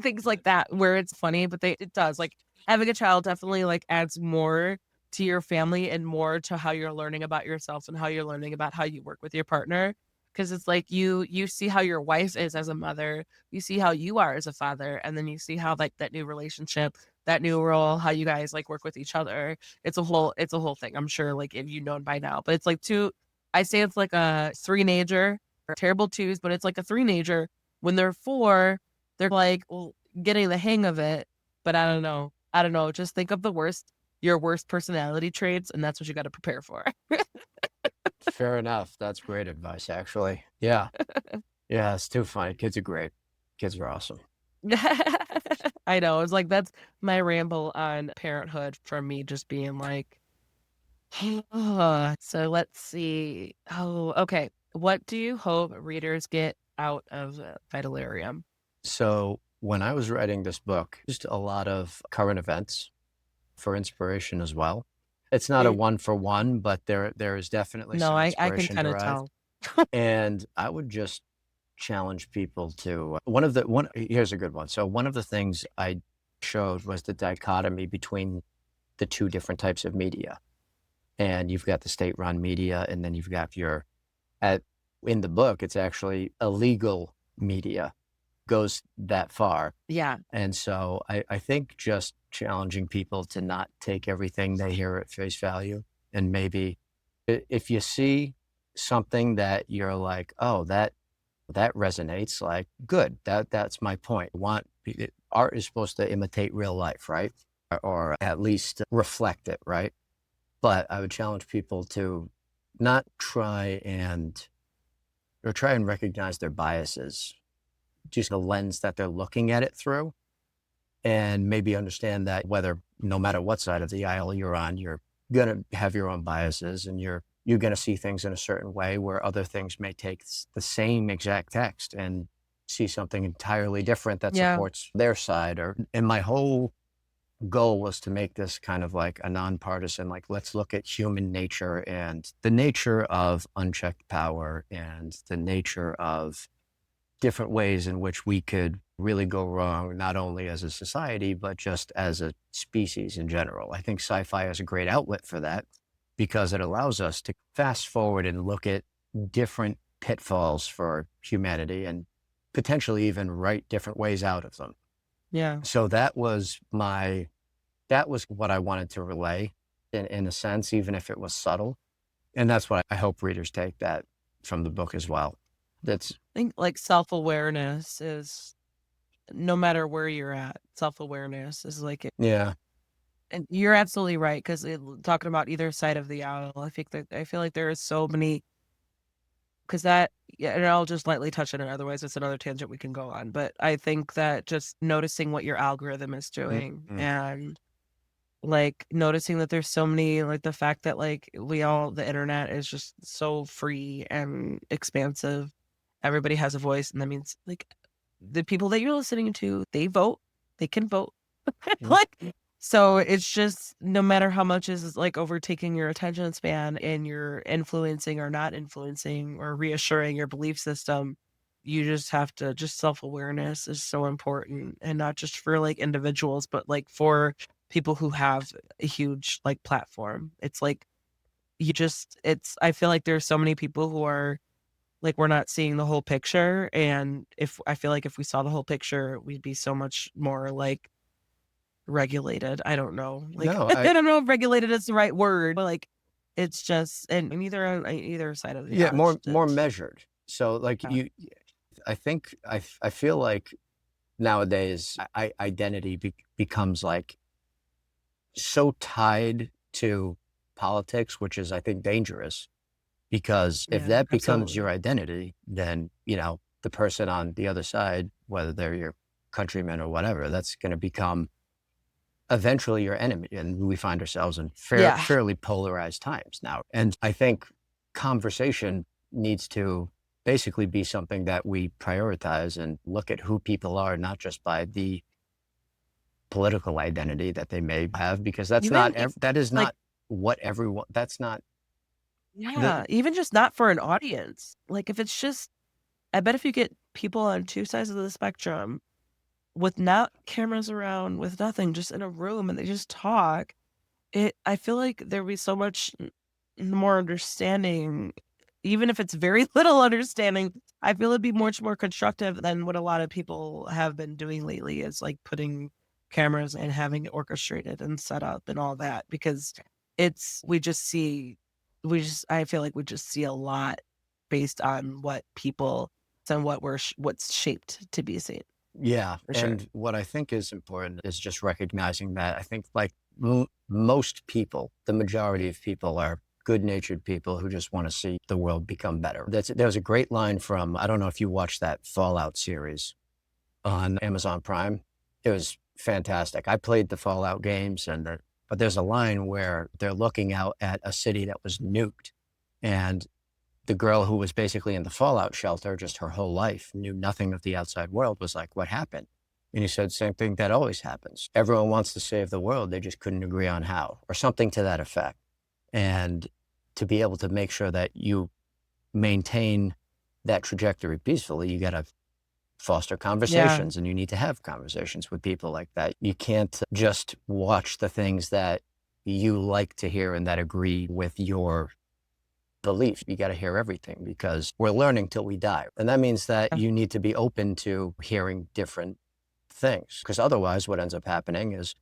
things like that where it's funny, but it does like having a child definitely like adds more to your family and more to how you're learning about yourself and how you're learning about how you work with your partner. Because it's like you see how your wife is as a mother, you see how you are as a father, and then you see how like that new relationship, that new role, how you guys like work with each other. It's a whole thing. I'm sure like if you know by now, but it's like I say it's like a 3-nager, terrible 2s, but it's like a 3-nager. When they're 4, they're like getting the hang of it. But I don't know. I don't know. Just think of your worst personality traits, and that's what you got to prepare for. Fair enough. That's great advice, actually. Yeah. Yeah, it's too funny. Kids are great. Kids are awesome. I know. It's like that's my ramble on parenthood from me just being like, so let's see. Oh, okay. What do you hope readers get out of Vitalerium? So when I was writing this book, just a lot of current events for inspiration as well. It's not a Mm, one-for-one, but there is definitely No, some I can inspiration kind of derived. tell. And I would just challenge people to here's a good one. So one of the things I showed was the dichotomy between the 2 different types of media. And you've got the state-run media, and then you've got at in the book, it's actually illegal media goes that far. Yeah. And so I think just challenging people to not take everything they hear at face value. And maybe if you see something that you're like, oh, that resonates, like, good, that's my point. Art is supposed to imitate real life, right? Or at least reflect it, right? But I would challenge people to not try and recognize their biases, just the lens that they're looking at it through, and maybe understand that no matter what side of the aisle you're on, you're going to have your own biases, and you're going to see things in a certain way where other things may take the same exact text and see something entirely different that Yeah. supports their side. And my whole goal was to make this kind of like a nonpartisan, like, let's look at human nature and the nature of unchecked power and the nature of different ways in which we could really go wrong, not only as a society, but just as a species in general. I think sci-fi is a great outlet for that because it allows us to fast forward and look at different pitfalls for humanity and potentially even write different ways out of them. Yeah. So that was what I wanted to relay in a sense, even if it was subtle. And that's what I hope readers take that from the book as well. That's, I think like self-awareness is, no matter where you're at, self-awareness is like it. yeah. And you're absolutely right, because talking about either side of the aisle, I feel like there is so many, because that, yeah, and I'll just lightly touch on it. Otherwise, it's another tangent we can go on. But I think that just noticing what your algorithm is doing, Mhm. and like noticing that there's so many, like the fact that like the internet is just so free and expansive. Everybody has a voice, and that means like the people that you're listening to, they vote, they can vote. Mhm. Like, so it's just no matter how much is like overtaking your attention span and you're influencing or not influencing or reassuring your belief system, you just have to, just self-awareness is so important, and not just for like individuals, but like for people who have a huge like platform. It's like I feel like there's so many people who are like, we're not seeing the whole picture, and if I feel like if we saw the whole picture, we'd be so much more like regulated. I don't know. Like, No, I don't know if regulated is the right word, but like it's just, and either side of the yeah, aisle, more it's measured. So like yeah. I think I feel like nowadays identity becomes like so tied to politics, which is, I think, dangerous. Because if Yeah, that becomes your absolutely. identity, then, the person on the other side, whether they're your countrymen or whatever, that's going to become eventually your enemy. And we find ourselves in Yeah. fairly polarized times now. And I think conversation needs to basically be something that we prioritize and look at who people are, not just by the political identity that they may have, because Even if that is like, not what everyone, that's not yeah, the, even just not for an audience. Like if it's just, I bet if you get people on two sides of the spectrum with not cameras around, with nothing, just in a room and they just talk, I feel like there'd be so much more understanding, even if it's very little understanding. I feel it'd be much more constructive than what a lot of people have been doing lately, is like putting cameras and having it orchestrated and set up and all that, because it's I feel like we just see a lot based on what people and what's shaped to be seen, yeah. for sure. And what I think is important is just recognizing that I think like most people, the majority of people are good natured people who just want to see the world become better. There was a great line from, I don't know if you watched that Fallout series on Amazon Prime. It was fantastic. I played the Fallout games, but there's a line where they're looking out at a city that was nuked, and the girl who was basically in the fallout shelter just her whole life, knew nothing of the outside world, was like, what happened? And he said, same thing that always happens. Everyone wants to save the world. They just couldn't agree on how, or something to that effect. And to be able to make sure that you maintain that trajectory peacefully, you got to foster Yeah. conversations, and you need to have conversations with people like that. You can't just watch the things that you like to hear and that agree with your belief. You got to hear everything because we're learning till we die. And that means that you need to be open to hearing different things, because otherwise what ends up happening is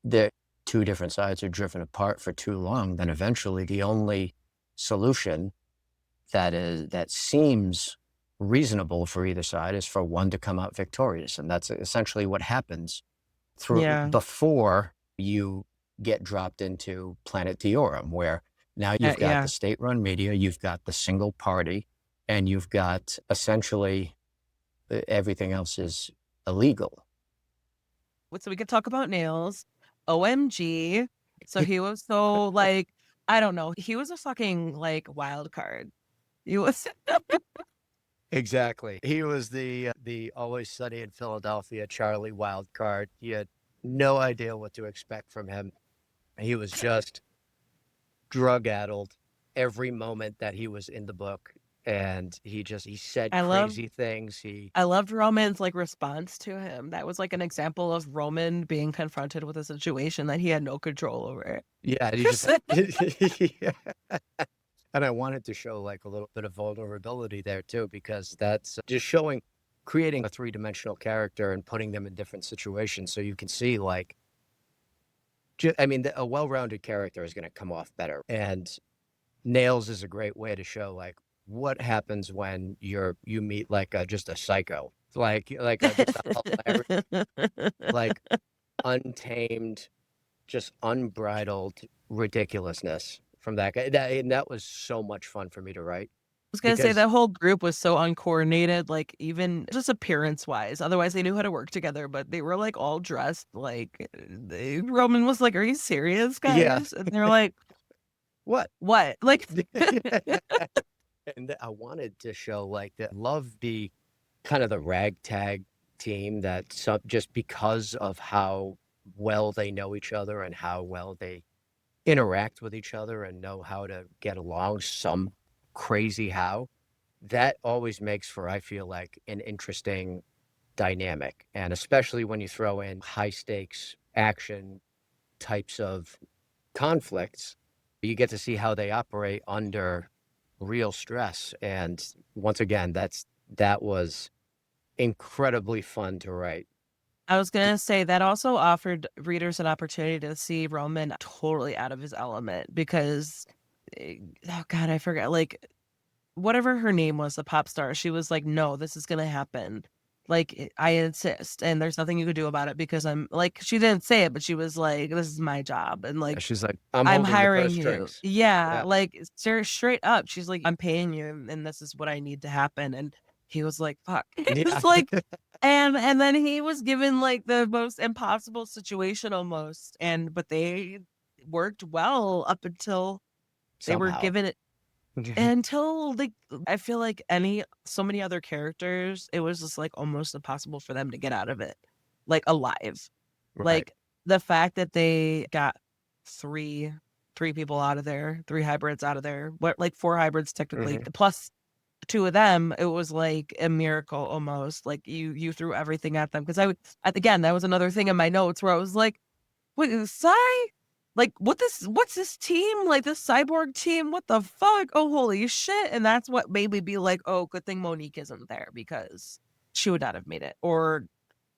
the two different sides are driven apart for too long, then eventually the only solution that seems reasonable for either side is for one to come out victorious, and that's essentially what happens through Yeah. before you get dropped into Planet Diorum, where now you've got the Yeah. state-run media, you've got the single party, and you've got essentially everything else is illegal. So we could talk about nails. OMG. So he was so like, I don't know. He was a fucking like wild card. He was Exactly. He was the Always Sunny in Philadelphia Charlie wild card. You had no idea what to expect from him. He was just drug-addled every moment that he was in the book, and he said I love crazy things. He I loved Roman's like response to him. That was like an example of Roman being confronted with a situation that he had no control over. Yeah, he just yeah. And I wanted to show, like, a little bit of vulnerability there too, because that's just showing creating a three-dimensional character and putting them in different situations so you can see, like, I mean, a well-rounded character is gonna come off better, and Nails is a great way to show, like, what happens when you meet, like, just a psycho, just a hilarious, like, untamed, just unbridled ridiculousness from that guy. That was so much fun for me to write Was gonna say because that whole group was so uncoordinated, like even just appearance wise. Otherwise, they knew how to work together, but they were like all dressed like Roman was like, "Are you serious, yeah. guys?" And they're like, What? "What?" Like, And I wanted to show, like, that love the kind of the ragtag team that some just because of how well they know each other and how well they interact with each other and know how to get along some crazy how, that always makes for, I feel like, an interesting dynamic, and especially when you throw in high stakes action types of conflicts, you get to see how they operate under real stress, and once again, that was incredibly fun to write. I was gonna say that also offered readers an opportunity to see Roman totally out of his element because, oh God, I forgot. Like whatever her name was, the pop star, she was like, "No, this is gonna happen. Like, I insist, and there's nothing you could do about it because I'm" like, she didn't say it, but she was like, "This is my job, and, And like, she's like, "I'm I'm holding the purse hiring you." strings." Yeah, Yeah. like, straight up, she's like, "I'm paying you, and this is what I need to happen," and he was like, "Fuck." Yeah. It's like and then he was given, like, the most impossible situation almost, but they worked well up until they were Somehow. given until, like, I feel like so many other characters, it was just, like, almost impossible for them to get out of it, like, alive. Right. Like, the fact that they got 3 3 people out of there, 3 hybrids out of there, what like, 4 hybrids technically, Mhm. plus 2 of them, it was, like, a miracle almost, like, you threw everything at them 'cause I would again, that was another thing in my notes where I was like, "Wait, like, what's this team? Like, this cyborg team? What the fuck? Oh, holy shit." And that's what made me be like, "Oh, good thing Monique isn't there because she would not have made it, or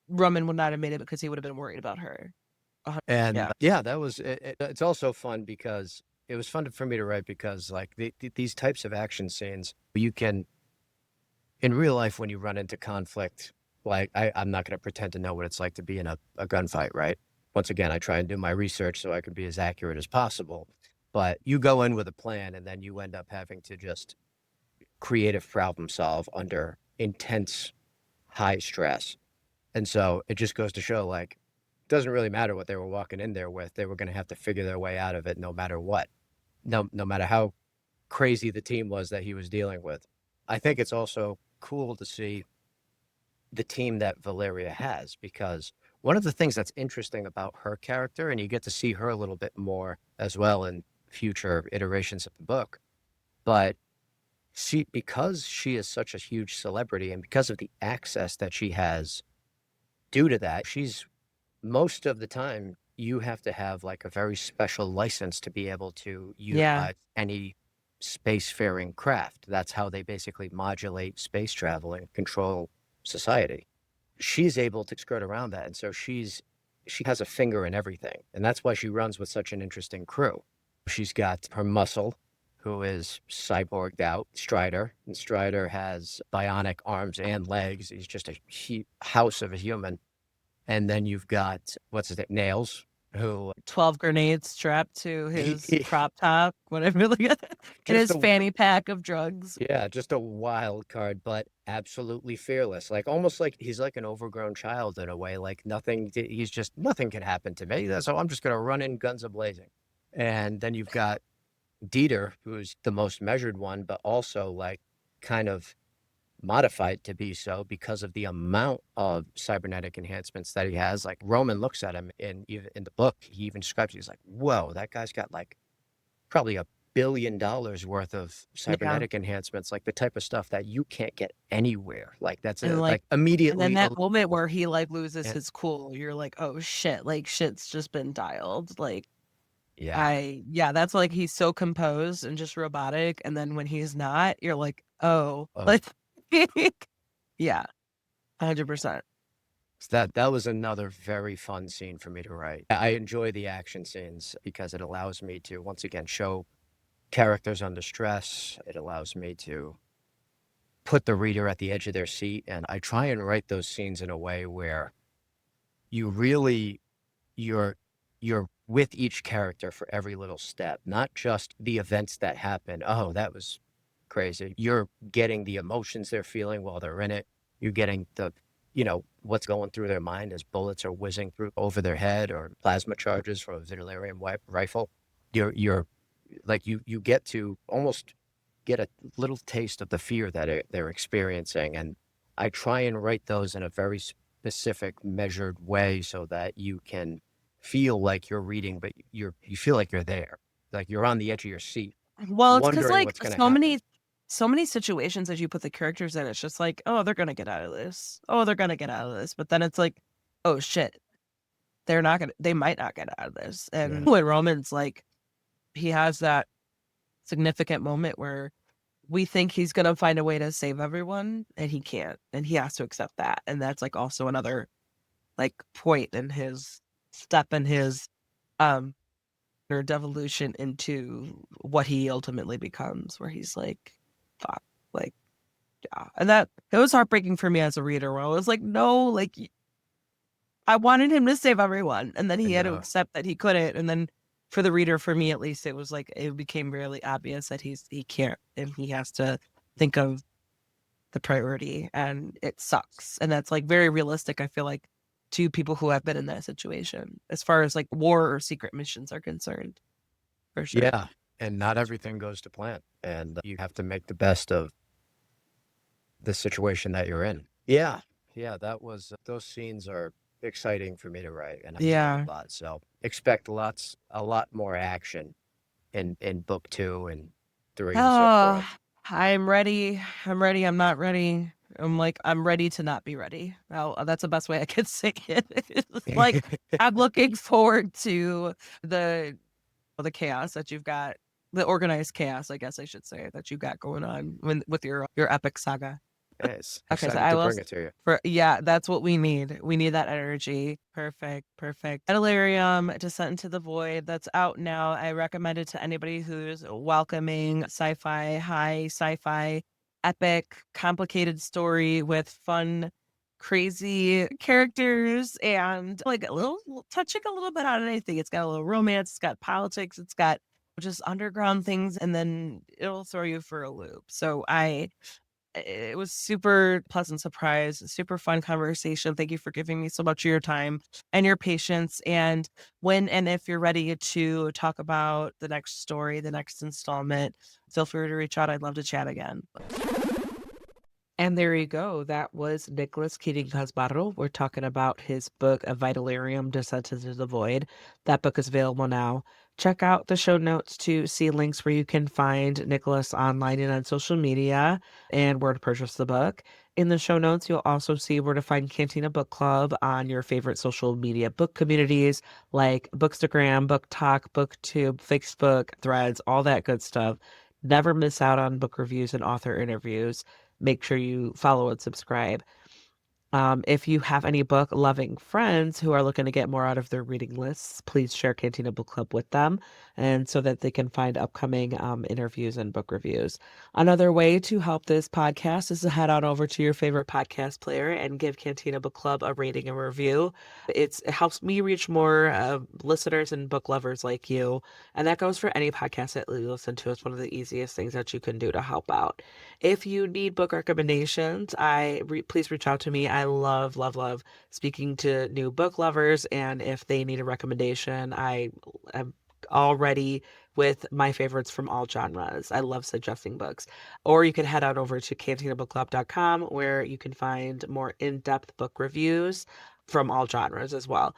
Roman would not have made it because he would have been worried about her." And, Yeah. yeah, that was it's also fun because it was fun for me to write because, like, these types of action scenes, you can in real life, when you run into conflict, like, I'm not gonna pretend to know what it's like to be in a gunfight, right? Once again, I try and do my research so I can be as accurate as possible, but you go in with a plan, and then you end up having to just creative problem solve under intense, high stress, and so it just goes to show, like, it doesn't really matter what they were walking in there with, they were gonna have to figure their way out of it no matter what. No matter how crazy the team was that he was dealing with. I think it's also cool to see the team that Valeria has because one of the things that's interesting about her character, and you get to see her a little bit more as well in future iterations of the book, but because she is such a huge celebrity and because of the access that she has due to that, she's most of the time you have to have like a very special license to be able to Yeah. utilize any spacefaring craft. That's how they basically modulate space travel and control society. She's able to skirt around that, and so she's she has a finger in everything. And that's why she runs with such an interesting crew. She's got her muscle, who is cyborged out, Strider. And Strider has bionic arms and legs. He's just a house of a human. And then you've got, what's his name, Nails, who 12 grenades strapped to his he crop top, whatever, like, and just his a fanny pack of drugs. yeah, just a wild card, but absolutely fearless. Like almost like he's like an overgrown child in a way. Like he's just nothing can happen to me. So I'm just gonna run in guns a blazing. And then you've got Dieter, who's the most measured one, but also like kind of modified to be so because of the amount of cybernetic enhancements that he has. Like Roman looks at him in the book, he even describes, he's like, whoa, that guy's got like probably $1 billion worth of Yeah. cybernetic enhancements, like the type of stuff that you can't get anywhere. Like that's And like, like and then immediately. that moment where he like loses And his cool, you're like, oh shit, like shit's just been dialed. Like, yeah, yeah, that's like he's so composed and just robotic. And then when he's not, you're like, oh, oh, like, yeah, 100%. that was another very fun scene for me to write. I enjoy the action scenes because it allows me to once again show characters under stress. It allows me to put the reader at the edge of their seat, and I try and write those scenes in a way where you really you're you're with each character for every little step, not just the events that happen. Oh, that was crazy. You're getting the emotions they're feeling while they're in it. You're getting what's going through their mind as bullets are whizzing through over their head or plasma charges from a Vitalerium rifle. You're like you get to almost get a little taste of the fear that they're experiencing. And I try and write those in a very specific, measured way so that you can feel like you're reading, but you feel like you're there, like you're on the edge of your seat, Well, it's because wondering like what's going to happen. so many situations that you put the characters in, it's just like, oh, they're gonna get out of this. Oh, they're gonna get out of this. But then it's like, oh shit, they might not get out of this. Yeah. And when Roman's like, he has that significant moment where we think he's gonna find a way to save everyone, and he can't, and he has to accept that. And that's like also another like point in his step in his um or devolution into what he ultimately becomes, where he's like, fuck, like, yeah. And that it was heartbreaking for me as a reader, where I was like, no, like, I wanted him to save everyone, and then I he had to know. accept that he couldn't. And then for the reader, for me at least, it was like it became really obvious that he can't, and he has to think of the priority, and it sucks. And that's like very realistic, I feel like, to people who have been in that situation as far as like war or secret missions are concerned, for sure. Yeah. And not everything goes to plan. And you have to make the best of the situation that you're in. Yeah. Yeah. That was, those scenes are exciting for me to write and I enjoy Yeah. a lot. So expect a lot more action in book 2 and 3 and so Oh, forth. I'm ready. I'm ready. I'm not ready. I'm like, I'm ready to not be ready. Well, that's the best way I could say it. It's like, I'm looking forward to the the chaos that you've got, the organized chaos, I guess I should say, that you got going on with your epic saga. Yes. Okay, so Excited I to will bring it to you. for yeah, that's what we need. We need that energy. Perfect, perfect. Vitalerium, Descent into the Void, that's out now. I recommend it to anybody who's welcoming sci-fi, high sci-fi, epic, complicated story with fun, crazy characters and like a little touching a little bit on anything. It's got a little romance, it's got politics, it's got just underground things, and then it'll throw you for a loop. So it was super pleasant surprise, super fun conversation. Thank you for giving me so much of your time and your patience. And when and if you're ready to talk about the next story, the next installment, feel free to reach out. I'd love to chat again. And there you go. That was Nicholas Keating Casbarro. We're talking about his book, A Vitalerium Descent into the Void. That book is available now. Check out the show notes to see links where you can find Nicholas online and on social media and where to purchase the book. In the show notes, you'll also see where to find Cantina Book Club on your favorite social media book communities like Bookstagram, Book Talk, BookTube, Facebook, Threads, all that good stuff. Never miss out on book reviews and author interviews. Make sure you follow and subscribe. If you have any book loving friends who are looking to get more out of their reading lists, please share Cantina Book Club with them, and so that they can find upcoming interviews and book reviews. Another way to help this podcast is to head on over to your favorite podcast player and give Cantina Book Club a rating and review. It helps me reach more listeners and book lovers like you, and that goes for any podcast that you listen to. It's one of the easiest things that you can do to help out. If you need book recommendations, please reach out to me. I love, love, love speaking to new book lovers, and if they need a recommendation, I am already with my favorites from all genres. I love suggesting books. Or you can head on over to cantinabookclub.com where you can find more in-depth book reviews from all genres as well.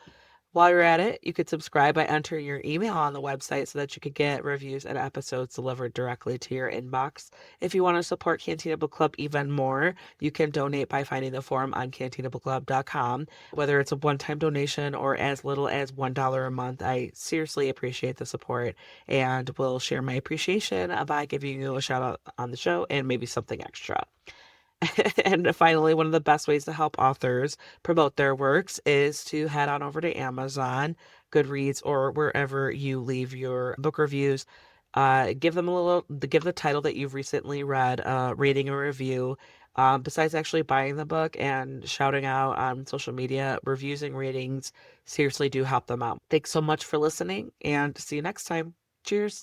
While you're at it, you could subscribe by entering your email on the website so that you could get reviews and episodes delivered directly to your inbox. If you want to support Cantina Book Club even more, you can donate by finding the form on cantinabookclub.com. Whether it's a one-time donation or as little as $1 a month, I seriously appreciate the support and will share my appreciation by giving you a shout out on the show and maybe something extra. And finally, one of the best ways to help authors promote their works is to head on over to Amazon, Goodreads, or wherever you leave your book reviews. Give the title that you've recently read, rating a review. Besides actually buying the book and shouting out on social media, reviews and ratings seriously do help them out. Thanks so much for listening, and see you next time. Cheers.